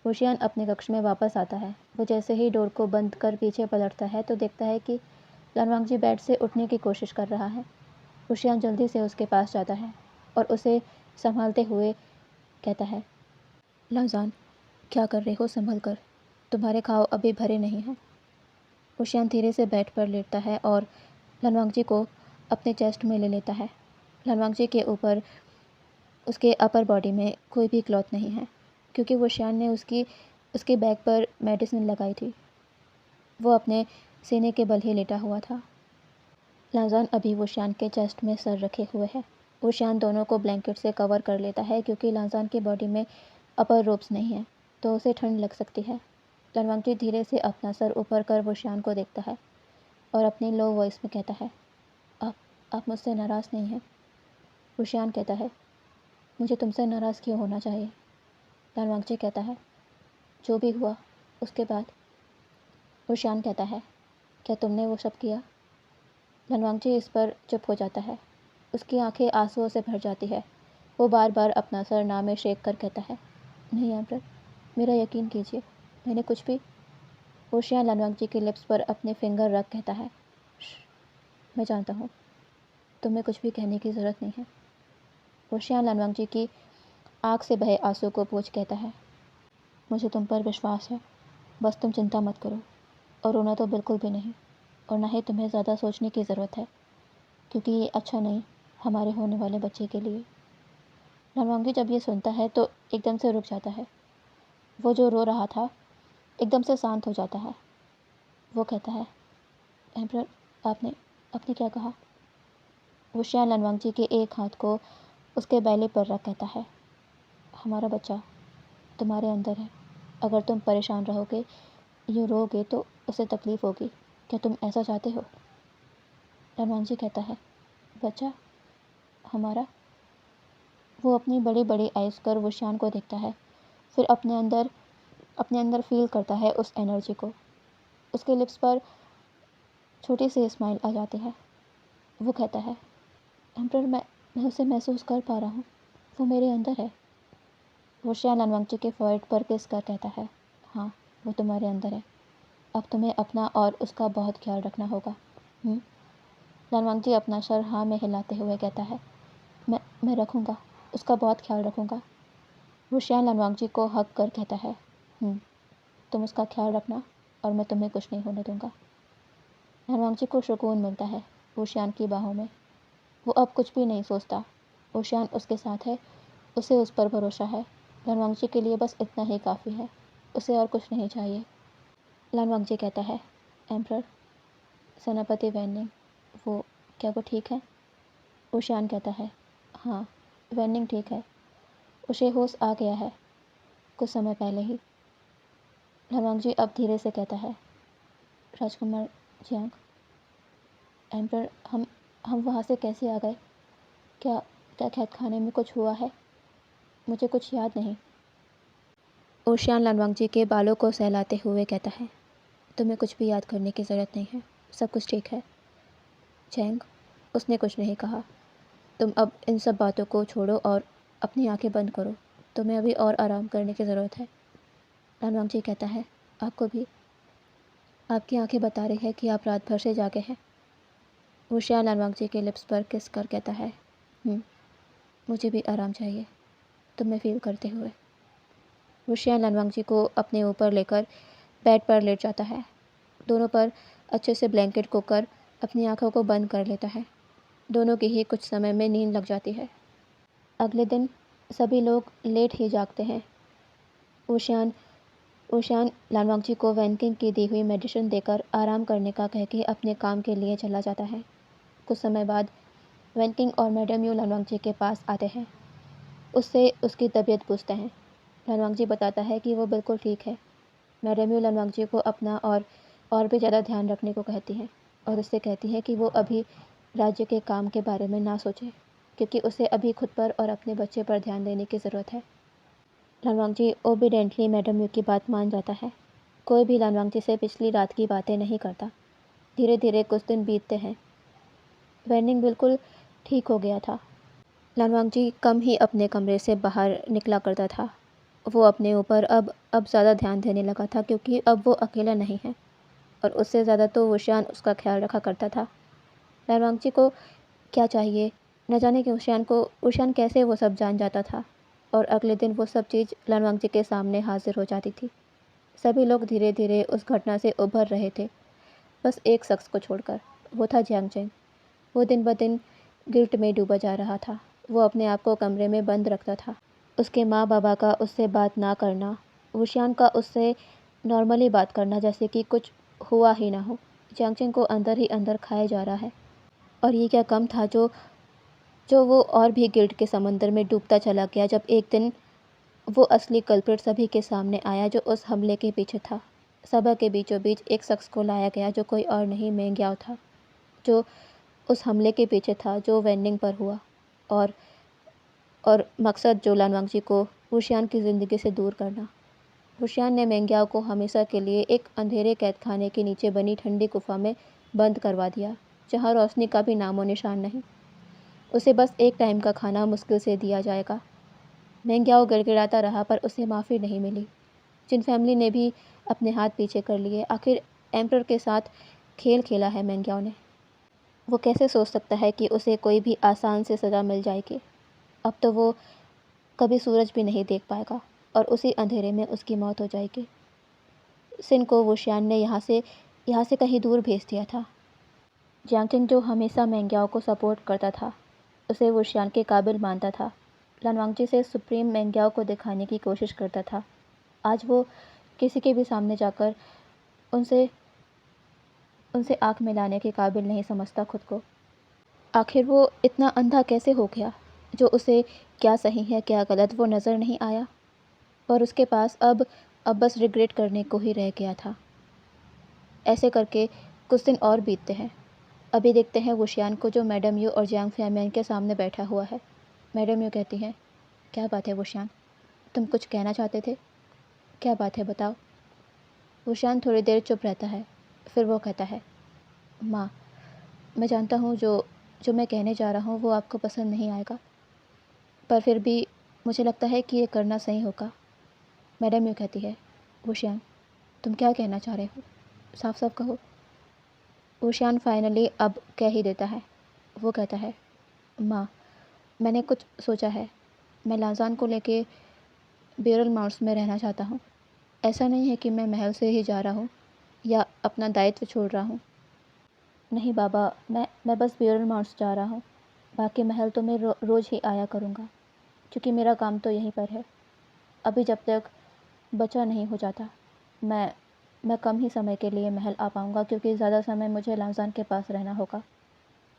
वुशियान अपने कक्ष में वापस आता है। वो जैसे ही डोर को बंद कर पीछे पलटता है तो देखता है कि लनवांगजी बेड से उठने की कोशिश कर रहा है। वुशियान जल्दी से उसके पास जाता है और उसे संभालते हुए कहता है, लाजान, क्या कर रहे हो? संभल कर, तुम्हारे घाव अभी भरे नहीं हैं। वुशियान धीरे से बेड पर लेटता है और लनवांगजी को अपने चेस्ट में ले लेता है। लनवांगजी के ऊपर उसके अपर बॉडी में कोई भी क्लॉथ नहीं है, क्योंकि वुशियान ने उसके बैग पर मेडिसिन लगाई थी। वो अपने सीने के बल ही लेटा हुआ था। लाजान अभी वुशियान के चेस्ट में सर रखे हुए है। वुशियान दोनों को ब्लैंकेट से कवर कर लेता है, क्योंकि लाजान की बॉडी में अपर रोब्स नहीं है, तो उसे ठंड लग सकती है। लनवांगजी धीरे से अपना सर ऊपर कर वुशियान को देखता है और अपनी लो वॉइस में कहता है, आप मुझसे नाराज़ नहीं हैं? वुशियान कहता है, मुझे तुमसे नाराज़ क्यों होना चाहिए? लनवांगजी कहता है, जो भी हुआ उसके बाद। वुशियान कहता है, क्या तुमने वो सब किया? लनवांगजी इस पर चुप हो जाता है। उसकी आंखें आंसुओं से भर जाती है। वो बार बार अपना सर नाक में शेक कर कहता है, नहीं एम्परर, मेरा यकीन कीजिए, मैंने कुछ भी। वुशियान लनवांगजी के लिप्स पर अपने फिंगर रख कहता है, मैं जानता हूँ, तुम्हें कुछ भी कहने की ज़रूरत नहीं है। वुशियान लनवांगजी की आँख से बहे आंसू को पोंछ कहता है, मुझे तुम पर विश्वास है, बस तुम चिंता मत करो, और रोना तो बिल्कुल भी नहीं, और ना ही तुम्हें ज़्यादा सोचने की ज़रूरत है, क्योंकि ये अच्छा नहीं हमारे होने वाले बच्चे के लिए। लनवांगजी जब ये सुनता है तो एकदम से रुक जाता है। वो जो रो रहा था एकदम से शांत हो जाता है। वो कहता है, एम्परर, आपने आपने क्या कहा? वुशियान लनवांगजी के एक हाथ को उसके बैले पर रख कहता है, हमारा बच्चा तुम्हारे अंदर है, अगर तुम परेशान रहोगे, यूँ रोगे तो उसे तकलीफ़ होगी, क्या तुम ऐसा चाहते हो? लनवांगजी कहता है, बच्चा हमारा? वो अपनी बड़ी बड़ी आइज़ कर वुशियान को देखता है, फिर अपने अंदर फील करता है उस एनर्जी को। उसके लिप्स पर छोटी सी स्माइल आ जाती है। वो कहता है, एम्प्रर, मैं उसे महसूस कर पा रहा हूँ, वो मेरे अंदर है। वुशियान लानवांगची के फोrehead पर किस कर कहता है, हाँ, वो तुम्हारे अंदर है। अब तुम्हें अपना और उसका बहुत ख्याल रखना होगा। लानवांगची अपना सर हाँ में हिलाते हुए कहता है, मैं रखूँगा, उसका बहुत ख्याल रखूँगा। वुशियान लानवांगची को हक कर कहता है, तुम उसका ख्याल रखना और मैं तुम्हें कुछ नहीं होने दूंगा। लानवांगची को सुकून मिलता है वुशियान की बाहों में। वो अब कुछ भी नहीं सोचता। वुशियान उसके साथ है, उसे उस पर भरोसा है। लानवांगची के लिए बस इतना ही काफ़ी है, उसे और कुछ नहीं चाहिए। लानवांगची कहता है, एम्प्रर, सेनापति वैनिंग, क्या वो ठीक है? वुशियान कहता है, हाँ, वैनिंग ठीक है, उसे होश आ गया है कुछ समय पहले ही। लानवांगची अब धीरे से कहता है, राजकुमार जियांग, एम्प्रर, हम वहाँ से कैसे आ गए? क्या क्या कैद खाने में कुछ हुआ है? मुझे कुछ याद नहीं। वुशियान लानवांगची के बालों को सहलाते हुए कहता है, तुम्हें कुछ भी याद करने की ज़रूरत नहीं है, सब कुछ ठीक है। चैंग, उसने कुछ नहीं कहा। तुम अब इन सब बातों को छोड़ो और अपनी आंखें बंद करो, तुम्हें अभी और आराम करने की ज़रूरत है। लानवांगची कहता है, आपको भी? आपकी आंखें बता रही है कि आप रात भर से जागे हैं। वुशियान लानवांगची के लिप्स पर किस कर कहता है, मुझे भी आराम चाहिए, तुम्हें फील करते हुए। वुशियान लानवांगची को अपने ऊपर लेकर बेड पर लेट जाता है। दोनों पर अच्छे से ब्लैंकेट को कर अपनी आंखों को बंद कर लेता है। दोनों की ही कुछ समय में नींद लग जाती है। अगले दिन सभी लोग लेट ही जागते हैं। वुशियान लानवांगची को वैनकिंग की दी हुई मेडिसिन देकर आराम करने का कह के अपने काम के लिए चला जाता है। कुछ समय बाद वैनकिंग और मैडम यू लानवांगची के पास आते हैं। उससे उसकी तबीयत पूछते हैं। लानवांगची बताता है कि वो बिल्कुल ठीक है। मैडम यू लानवांगची को अपना और भी ज़्यादा ध्यान रखने को कहती हैं और उससे कहती है कि वो अभी राज्य के काम के बारे में ना सोचे, क्योंकि उसे अभी खुद पर और अपने बच्चे पर ध्यान देने की ज़रूरत है। लानवांगची ओबीडेंटली मैडम यू की बात मान जाता है। कोई भी लानवांगची से पिछली रात की बातें नहीं करता। धीरे धीरे कुछ दिन बीतते हैं। वैनिंग बिल्कुल ठीक हो गया था। लानवांगची कम ही अपने कमरे से बाहर निकला करता था। वो अपने ऊपर अब ज़्यादा ध्यान देने लगा था, क्योंकि अब वो अकेला नहीं है और उससे ज़्यादा तो वुशियान उसका ख्याल रखा करता था। लानवांगची को क्या चाहिए, न जाने कि वुशियान कैसे वो सब जान जाता था और अगले दिन वो सब चीज़ लानवांगची के सामने हाजिर हो जाती थी। सभी लोग धीरे धीरे उस घटना से उभर रहे थे, बस एक शख्स को छोड़कर, वो था जियांग चेंग। वो दिन ब दिन गिल्ट में डूबा जा रहा था। वो अपने आप को कमरे में बंद रखता था। उसके माँ बाबा का उससे बात ना करना, वुशियान का उससे नॉर्मली बात करना जैसे कि कुछ हुआ ही ना हो, जियांग चेंग को अंदर ही अंदर खाए जा रहा है। और ये क्या कम था जो वो और भी गिल्ट के समंदर में डूबता चला गया, जब एक दिन वो असली कल्प्रिट सभी के सामने आया, जो उस हमले के पीछे था। सभा के बीचों बीच एक शख्स को लाया गया जो कोई और नहीं, मेंग्याओ था, जो उस हमले के पीछे था जो वेंडिंग पर हुआ। और मकसद जो लानवांगची को वुशियान की ज़िंदगी से दूर करना। वुशियान ने मेंग्याओ को हमेशा के लिए एक अंधेरे कैद खाने के नीचे बनी ठंडी गुफा में बंद करवा दिया, जहाँ रोशनी का भी नामो निशान नहीं। उसे बस एक टाइम का खाना मुश्किल से दिया जाएगा। मेंग्याओ गिड़गिड़ाता रहा, पर उसे माफ़ी नहीं मिली। जिन फैमिली ने भी अपने हाथ पीछे कर लिए। आखिर एम्प्रर के साथ खेल खेला है मेंग्याओ ने। वो कैसे सोच सकता है कि उसे कोई भी आसान से सज़ा मिल जाएगी। अब तो वो कभी सूरज भी नहीं देख पाएगा और उसी अंधेरे में उसकी मौत हो जाएगी। सिन को वुशियान ने यहाँ से कहीं दूर भेज दिया था। जियांग चेंग, जो हमेशा मेंग्याओ को सपोर्ट करता था, उसे वुशियान के काबिल मानता था। लानवांगची से सुप्रीम मेंग्याओ को दिखाने की कोशिश करता था। आज वो किसी के भी सामने जाकर उनसे आँख मिलाने के काबिल नहीं समझता खुद को। आखिर वो इतना अंधा कैसे हो गया, जो उसे क्या सही है क्या गलत वो नज़र नहीं आया, और उसके पास अब बस रिग्रेट करने को ही रह गया था। ऐसे करके कुछ दिन और बीतते हैं। अभी देखते हैं वुशियान को, जो मैडम यू और जियांग फैमियन के सामने बैठा हुआ है। मैडम यू कहती हैं, क्या बात है वुशियान, तुम कुछ कहना चाहते थे? क्या बात है, बताओ। वुशियान थोड़ी देर चुप रहता है, फिर वो कहता है, माँ, मैं जानता हूँ जो जो मैं कहने जा रहा हूँ वो आपको पसंद नहीं आएगा, पर फिर भी मुझे लगता है कि ये करना सही होगा। मैडम यूँ कहती है, "ऊशियान, तुम क्या कहना चाह रहे हो? साफ-साफ कहो।" ऊशियान फाइनली अब कह ही देता है। वो कहता है, "माँ, मैंने कुछ सोचा है। मैं लाज़ान को लेके बेरल माउंट्स में रहना चाहता हूँ। ऐसा नहीं है कि मैं महल से ही जा रहा हूँ या अपना दायित्व छोड़ रहा हूँ। नहीं बाबा, मैं बस बेरल माउंट्स जा रहा हूँ। बाकी महल तो मैं रोज़ ही आया करूँगा, क्योंकि मेरा काम तो यहीं पर है। अभी जब तक बचा नहीं हो जाता, मैं मैं कम ही समय के लिए महल आ पाऊँगा, क्योंकि ज़्यादा समय मुझे लाज़ान के पास रहना होगा।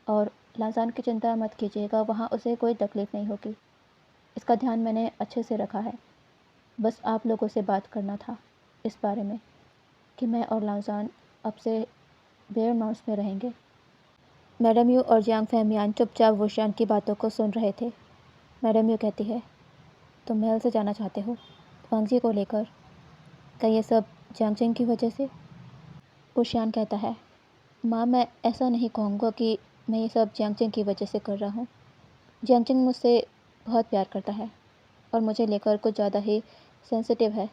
और लाज़ान की चिंता मत कीजिएगा, वहाँ उसे कोई तकलीफ़ नहीं होगी। इसका ध्यान मैंने अच्छे से रखा है। बस आप लोगों से बात करना था इस बारे में कि मैं और लाज़ान अब से बेयर माउंट्स में रहेंगे।" मैडम यू और जियांग फैमियान चुपचाप वुशियान की बातों को सुन रहे थे। मैडम यू कहती है, "तुम महल से जाना चाहते हो, वांगजी को लेकर? क्या ये सब जियांगचेंग की वजह से?" वुशियान कहता है, "माँ, मैं ऐसा नहीं कहूँगा कि मैं ये सब जियांगचेंग की वजह से कर रहा हूँ। जियांगचेंग मुझसे बहुत प्यार करता है और मुझे लेकर कुछ ज़्यादा ही सेंसिटिव है।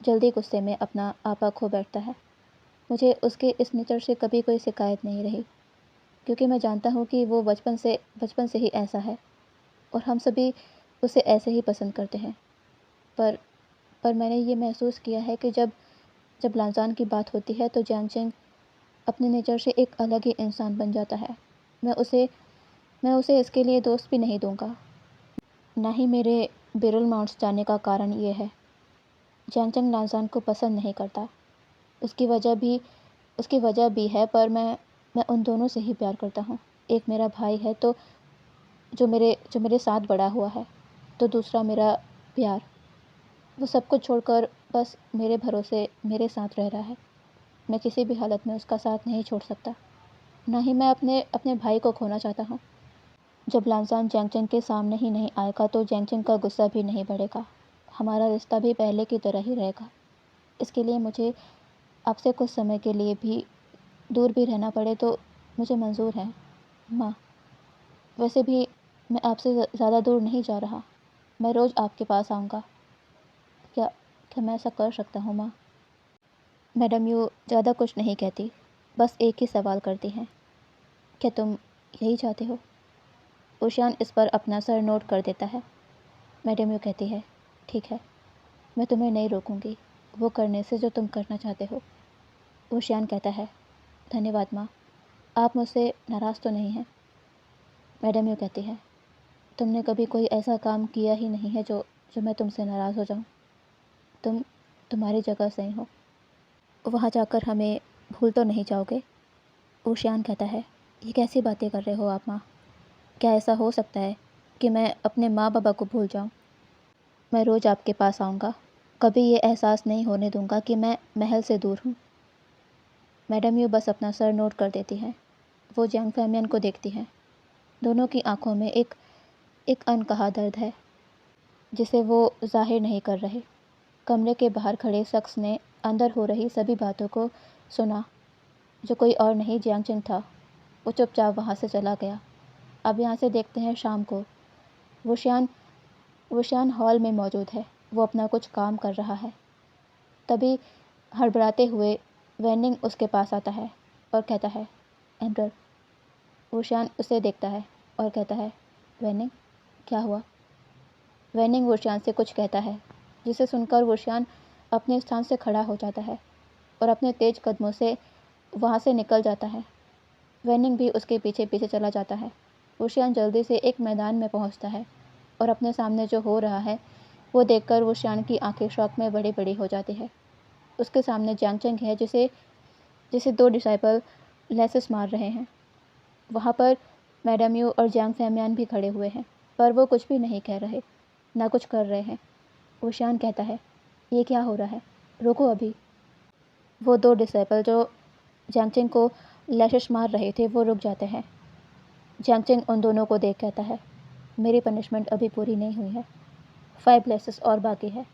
जल्दी गुस्से में अपना आपा खो बैठता है। मुझे उसके इस नेचर से कभी कोई शिकायत नहीं रही, क्योंकि मैं जानता हूँ कि वो बचपन से ही ऐसा है और हम सभी उसे ऐसे ही पसंद करते हैं। पर पर मैंने ये महसूस किया है कि जब जब लाज़ान की बात होती है तो जियांगचेंग अपने नेचर से एक अलग ही इंसान बन जाता है। मैं उसे मैं उसे इसके लिए दोस्त भी नहीं दूँगा। ना ही मेरे बेरुल माउंट्स जाने का कारण ये है। जियांगचेंग लाज़ान को पसंद नहीं करता। उसकी वजह भी उसकी वजह भी है, पर मैं उन दोनों से ही प्यार करता हूँ। एक मेरा भाई है तो जो मेरे साथ बड़ा हुआ है, तो दूसरा मेरा प्यार। वो सब कुछ छोड़कर बस मेरे भरोसे मेरे साथ रह रहा है। मैं किसी भी हालत में उसका साथ नहीं छोड़ सकता। ना ही मैं अपने अपने भाई को खोना चाहता हूँ। जब लांसान जियांगचेंग के सामने ही नहीं आएगा तो जियांगचेंग का गुस्सा भी नहीं बढ़ेगा। हमारा रिश्ता भी पहले की तरह ही रहेगा। इसके लिए मुझे आपसे कुछ समय के लिए भी दूर भी रहना पड़े तो मुझे मंज़ूर है, माँ। वैसे भी मैं आपसे ज़्यादा दूर नहीं जा रहा। मैं रोज़ आपके पास आऊँगा। क्या क्या मैं ऐसा कर सकता हूँ, माँ? मैडम यू ज़्यादा कुछ नहीं कहती, बस एक ही सवाल करती हैं, क्या तुम यही चाहते हो? ऊशियान इस पर अपना सर नोट कर देता है। मैडम यू कहती है, ठीक है, मैं तुम्हें नहीं रोकूंगी वो करने से जो तुम करना चाहते हो। ऊशियान कहता है, धन्यवाद माँ, आप मुझसे नाराज़ तो नहीं हैं? मैडम यू कहती है, तुमने कभी कोई ऐसा काम किया ही नहीं है जो जो मैं तुमसे नाराज़ हो जाऊँ। तुम तुम्हारी जगह सही हो। वहाँ जाकर हमें भूल तो नहीं जाओगे? ऊशियान कहता है, ये कैसी बातें कर रहे हो आप, माँ? क्या ऐसा हो सकता है कि मैं अपने माँ बाबा को भूल जाऊँ? मैं रोज़ आपके पास आऊँगा। कभी ये एहसास नहीं होने दूँगा कि मैं महल से दूर हूँ। मैडम यू बस अपना सर नोट कर देती हैं। वो जियांग फैमियन को देखती हैं। दोनों की आंखों में एक एक अनकहा दर्द है, जिसे वो ज़ाहिर नहीं कर रहे। कमरे के बाहर खड़े शख्स ने अंदर हो रही सभी बातों को सुना, जो कोई और नहीं जियांगचेंग था। वो चुपचाप वहाँ से चला गया। अब यहाँ से देखते हैं शाम को। वुशियान वुशियान हॉल में मौजूद है। वो अपना कुछ काम कर रहा है। तभी हड़बड़ाते हुए वैनिंग उसके पास आता है और कहता है, एम्परर। वुशियान उसे देखता है और कहता है, वैनिंग, क्या हुआ? वैनिंग वुशियान से कुछ कहता है, जिसे सुनकर वुशियान अपने स्थान से खड़ा हो जाता है और अपने तेज कदमों से वहाँ से निकल जाता है। वैनिंग भी उसके पीछे पीछे चला जाता है। वुशियान जल्दी से एक मैदान में पहुँचता है और अपने सामने जो हो रहा है वो देखकर वुशियान की आंखें शौक में बड़ी बड़ी हो जाती है। उसके सामने जियांगचेंग है, जिसे जिसे दो डिसाइपल लेसेस मार रहे हैं। वहाँ पर मैडम यू और जियांग फैमियान भी खड़े हुए हैं, पर वो कुछ भी नहीं कह रहे, ना कुछ कर रहे हैं। वुशियान कहता है, ये क्या हो रहा है? रुको अभी। वो दो डिसाइपल जो जियांगचेंग को लैशेस मार रहे थे वो रुक जाते हैं। जियांगचेंग उन दोनों को देख कहता है, मेरी पनिशमेंट अभी पूरी नहीं हुई है, 5 लेसेस और बाकी है।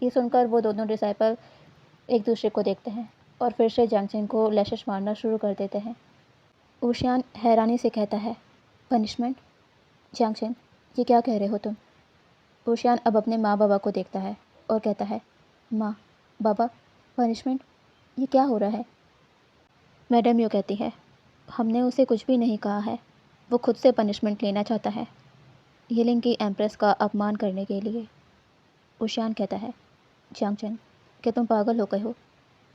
ये सुनकर वो दोनों डिसाइपल एक दूसरे को देखते हैं और फिर से जियांगचेंग को लैशेस मारना शुरू कर देते हैं। ऊशियान हैरानी से कहता है, पनिशमेंट? जियांगचेन, ये क्या कह रहे हो तुम? ऊशियान अब अपने माँ बाबा को देखता है और कहता है, माँ, बाबा, पनिशमेंट? ये क्या हो रहा है? मैडम यू कहती है, हमने उसे कुछ भी नहीं कहा है, वो खुद से पनिशमेंट लेना चाहता है, यिलिंग की एम्प्रेस का अपमान करने के लिए। ऊशियान कहता है, जियांगचेन, क्या तुम पागल हो गए हो?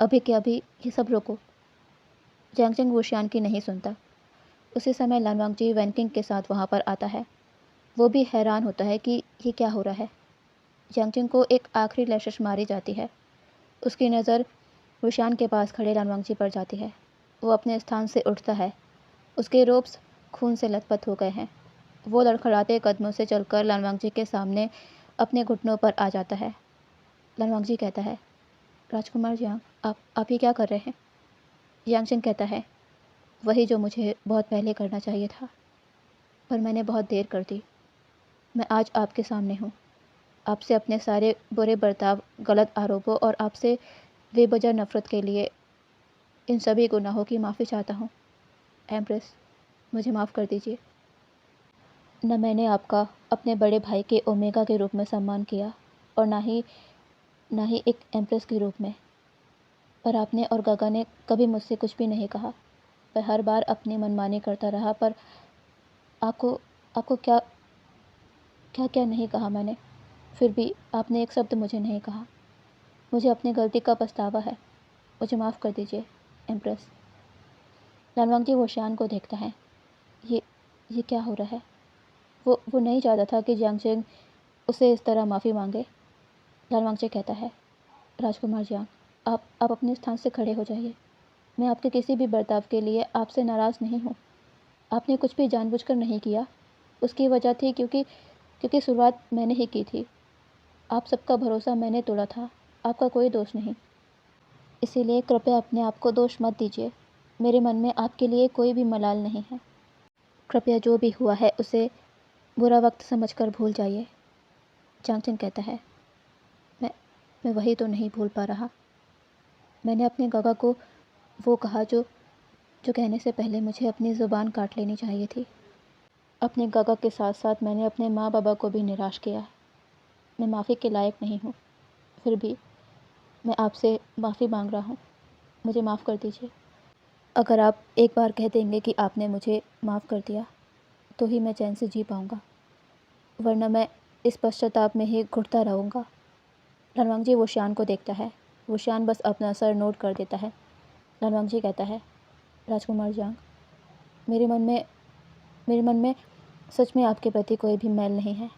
अभी के अभी ये सब रोको। जियांगचेन ऊशियान की नहीं सुनता। उसी समय लान वांगजी वैनकिंग के साथ वहाँ पर आता है। वो भी हैरान होता है कि ये क्या हो रहा है। जियांगचेन को एक आखिरी लैशिश मारी जाती है। उसकी नज़र ऊशियान के पास खड़े लान वांगजी पर जाती है। वो अपने स्थान से उठता है। उसके रोब्स खून से लथपथ हो गए हैं। वो लड़खड़ाते कदमों से चलकर लान वांगजी के सामने अपने घुटनों पर आ जाता है। लान वांगजी कहता है, राजकुमार जियांग, आप ये क्या कर रहे हैं? जियांगचेन कहता है, वही जो मुझे बहुत पहले करना चाहिए था, पर मैंने बहुत देर कर दी। मैं आज आपके सामने हूँ, आपसे अपने सारे बुरे बर्ताव, गलत आरोपों और आपसे बेवजह नफरत के लिए इन सभी गुनाहों की माफ़ी चाहता हूँ। एम्प्रेस, मुझे माफ़ कर दीजिए। न मैंने आपका अपने बड़े भाई के ओमेगा के रूप में सम्मान किया और ना ही एक एम्प्रेस के रूप में। पर आपने और गागा ने कभी मुझसे कुछ भी नहीं कहा। मैं हर बार अपनी मनमानी करता रहा, पर आपको आपको क्या क्या क्या नहीं कहा मैंने। फिर भी आपने एक शब्द मुझे नहीं कहा। मुझे अपनी गलती का पछतावा है। मुझे माफ़ कर दीजिए, एम्प्रेस। लान वांगजी ऊशियान को देखता है। ये क्या हो रहा है? वो नहीं चाहता था कि जियांगचेन उसे इस तरह माफ़ी मांगे। लान वांगजी कहता है, राजकुमार जियांग, आप अपने स्थान से खड़े हो जाइए। मैं आपके किसी भी बर्ताव के लिए आपसे नाराज़ नहीं हूँ। आपने कुछ भी जानबूझकर नहीं किया। उसकी वजह थी क्योंकि शुरुआत मैंने ही की थी। आप सबका भरोसा मैंने तोड़ा था, आपका कोई दोष नहीं। इसीलिए कृपया अपने आप को दोष मत दीजिए। मेरे मन में आपके लिए कोई भी मलाल नहीं है। कृपया जो भी हुआ है उसे बुरा वक्त समझकर भूल जाइए। जियांगचेन कहता है, मैं मैं वही तो नहीं भूल पा रहा। मैंने अपने गागा को वो कहा जो कहने से पहले मुझे अपनी ज़ुबान काट लेनी चाहिए थी। अपने गागा के साथ साथ मैंने अपने माँ बाबा को भी निराश किया। मैं माफ़ी के लायक नहीं हूँ। फिर भी मैं आपसे माफ़ी मांग रहा हूँ। मुझे माफ़ कर दीजिए। अगर आप एक बार कह देंगे कि आपने मुझे माफ़ कर दिया, तो ही मैं चैन से जी पाऊँगा, वरना मैं इस पश्चाताप में ही घुटता रहूँगा। लान वांगजी ऊशियान को देखता है। ऊशियान बस अपना सर नोट कर देता है। लान वांगजी कहता है, राजकुमार जियांग, मेरे मन में सच में आपके प्रति कोई भी मैल नहीं है।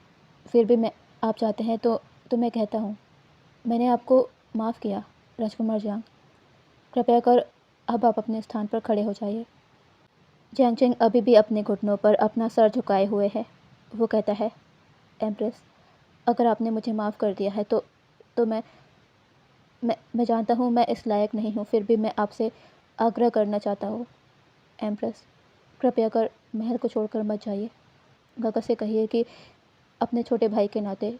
फिर भी मैं आप चाहते हैं तो मैं कहता हूँ, मैंने आपको माफ़ किया। राजकुमार जियांग, कृपया कर अब आप अपने स्थान पर खड़े हो जाइए। जियांगचेन अभी भी अपने घुटनों पर अपना सर झुकाए हुए है। वो कहता है, एम्प्रेस, अगर आपने मुझे माफ़ कर दिया है तो मैं जानता हूँ मैं इस लायक नहीं हूँ, फिर भी मैं आपसे आग्रह करना चाहता हूँ। एम्प्रेस, कृपया कर महल को छोड़कर मत जाइए। गागा से कहिए कि अपने छोटे भाई के नाते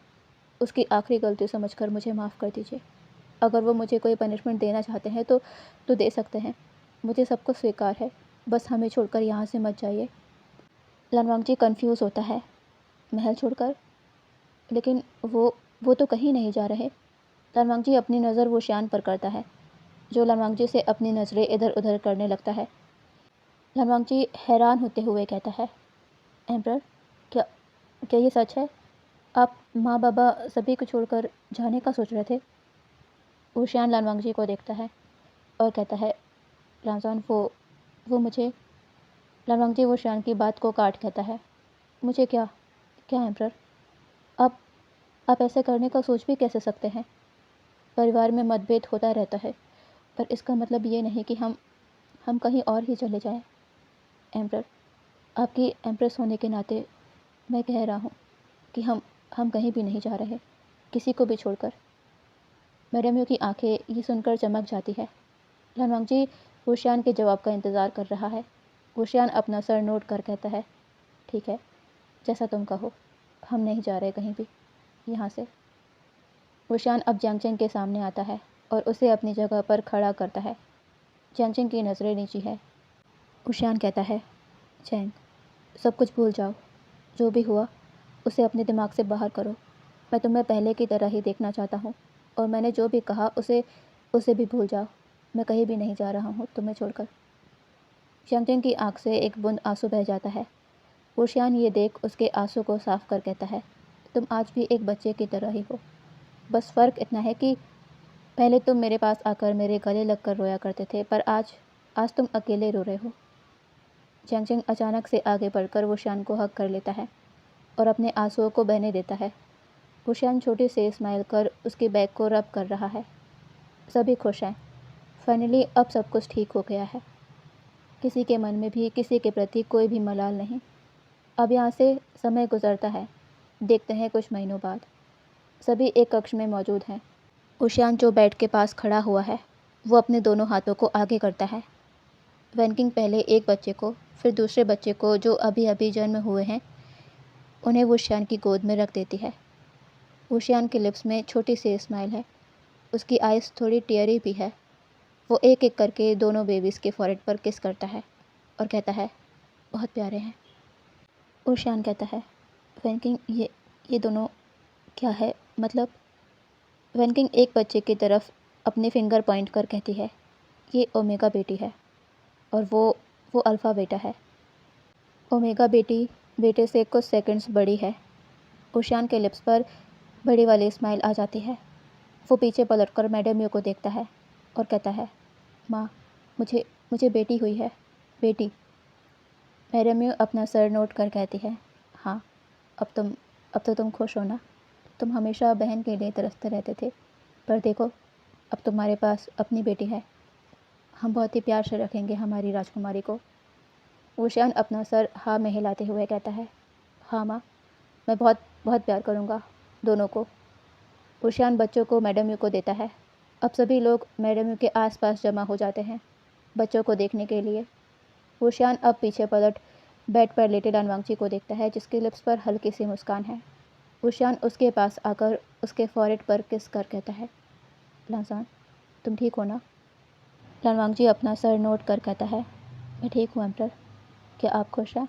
उसकी आखिरी गलती समझकर मुझे माफ़ कर दीजिए। अगर वो मुझे कोई पनिशमेंट देना चाहते हैं तो दे सकते हैं। मुझे सब कुछ स्वीकार है, बस हमें छोड़कर यहाँ से मत जाइए। लान वांगजी कन्फ्यूज़ होता है। महल छोड़कर? लेकिन वो तो कहीं नहीं जा रहे। लान वांगजी अपनी नज़र ऊशियान पर करता है, जो लान वांगजी से अपनी नज़रें इधर उधर करने लगता है। लान वांगजी हैरान होते हुए कहता है, एम्परर, क्या क्या ये सच है? आप माँ बाबा सभी को छोड़कर जाने का सोच रहे थे? ऊशियान लान वांगजी को देखता है और कहता है, लांजान, वो मुझे। लान वांगजी ऊशियान की बात को काट कहता है, मुझे क्या क्या एम्परर? आप आप ऐसे करने का सोच भी कैसे सकते हैं? परिवार में मतभेद होता रहता है, पर इसका मतलब ये नहीं कि हम कहीं और ही चले जाएं। एम्परर, आपकी एम्प्रेस होने के नाते मैं कह रहा हूँ कि हम कहीं भी नहीं जा रहे, किसी को भी छोड़कर। मैडम यू की आंखें ये सुनकर चमक जाती है। लान वांगजी ऊशियान के जवाब का इंतज़ार कर रहा है। ऊशियान अपना सर नोट कर कहता है, ठीक है, जैसा तुम कहो, हम नहीं जा रहे कहीं भी यहाँ से। ऊशियान अब जियांगचेन के सामने आता है और उसे अपनी जगह पर खड़ा करता है। जियांगचेन की नज़रें नीची है। ऊशियान कहता है, चैंग, सब कुछ भूल जाओ। जो भी हुआ उसे अपने दिमाग से बाहर करो। मैं तुम्हें पहले की तरह ही देखना चाहता हूँ और मैंने जो भी कहा उसे भी भूल जाओ। मैं कहीं भी नहीं जा रहा हूँ तुम्हें छोड़कर। च्याँग की आँख से एक बूंद आंसू बह जाता है। ऊशियान ये देख उसके आंसू को साफ कर कहता है, तुम आज भी एक बच्चे की तरह ही हो। बस फ़र्क इतना है कि पहले तुम मेरे पास आकर मेरे गले लगकर रोया करते थे, पर आज तुम अकेले रो रहे हो। च्याँग अचानक से आगे बढ़कर ऊशियान को हग कर लेता है और अपने आंसुओं को बहने देता है। ऊशियान छोटी सी स्माइल कर उसके बैग को रब कर रहा है। सभी खुश हैं। फाइनली अब सब कुछ ठीक हो गया है। किसी के मन में भी किसी के प्रति कोई भी मलाल नहीं। अब यहाँ से समय गुजरता है। देखते हैं कुछ महीनों बाद। सभी एक कक्ष में मौजूद हैं। ऊशियान जो बेड के पास खड़ा हुआ है, वो अपने दोनों हाथों को आगे करता है। वैनकिंग पहले एक बच्चे को, फिर दूसरे बच्चे को जो अभी अभी जन्म हुए हैं, उन्हें ऊशियान की गोद में रख देती है। ऊशियान के लिप्स में छोटी सी स्माइल है। उसकी आइज़ थोड़ी टियरी भी है। वो एक एक करके दोनों बेबीज़ के फॉरहेड पर किस करता है और कहता है, बहुत प्यारे हैं। ऊशियान कहता है, वैनकिंग ये दोनों क्या है, मतलब? वैनकिंग एक बच्चे की तरफ अपने फिंगर पॉइंट कर कहती है, ये ओमेगा बेटी है और वो अल्फ़ा बेटा है। ओमेगा बेटी बेटे से कुछ सेकंड्स बड़ी है। ऊशियान के लिप्स पर बड़ी वाली स्माइल आ जाती है। वो पीछे पलटकर मैडम यू को देखता है और कहता है, माँ, मुझे बेटी हुई है, बेटी। मैडम यू अपना सर नोट कर कहती है, हाँ, अब तो तुम खुश हो ना। तुम हमेशा बहन के लिए तरसते रहते थे, पर देखो, अब तुम्हारे पास अपनी बेटी है। हम बहुत ही प्यार से रखेंगे हमारी राजकुमारी को। ऊशियान अपना सर हाँ में हिलाते हुए कहता है, हाँ माँ, मैं बहुत बहुत प्यार करूँगा दोनों को। ऊशियान बच्चों को मैडम यू को देता है। अब सभी लोग मैडम यू के आसपास जमा हो जाते हैं बच्चों को देखने के लिए। ऊशियान अब पीछे पलट बेड पर लेटे लानवांगची को देखता है, जिसके लिप्स पर हल्की सी मुस्कान है। ऊशियान उसके पास आकर उसके फॉरहेड पर किस कर कहता है, लानसान, तुम ठीक हो ना? लानवांगची अपना सर नोट कर कहता है, मैं ठीक हूँ एम्परर। क्या आप खुश हैं?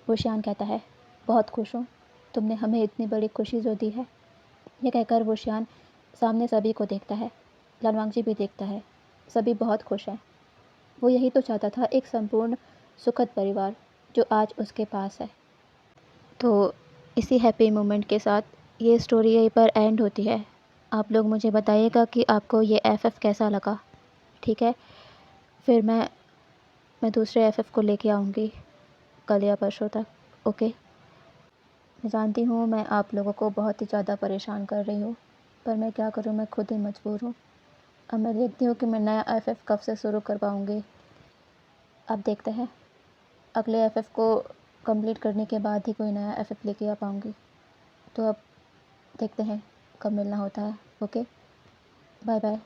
ऊशियान कहता है, बहुत खुश हूँ। तुमने हमें इतनी बड़ी खुशी जो दी है। यह कहकर ऊशियान सामने सभी को देखता है। लानवांगची भी देखता है। सभी बहुत खुश हैं। वो यही तो चाहता था, एक संपूर्ण सुखद परिवार जो आज उसके पास है। तो इसी हैप्पी मोमेंट के साथ ये स्टोरी यहीं पर एंड होती है। आप लोग मुझे बताइएगा कि आपको ये एफएफ कैसा लगा, ठीक है? फिर मैं दूसरे एफएफ को लेके आऊँगी कल या परसों तक, ओके? मैं जानती हूँ मैं आप लोगों को बहुत ही ज़्यादा परेशान कर रही हूँ, पर मैं क्या करूँ, मैं खुद ही मजबूर हूँ। अब मैं देखती हूँ कि मैं नया एफएफ कब से शुरू कर पाऊँगी। अब देखते हैं, अगले एफएफ को कंप्लीट करने के बाद ही कोई नया एफएफ लेके आ पाऊँगी। तो अब देखते हैं कब मिलना होता है, ओके? Bye bye.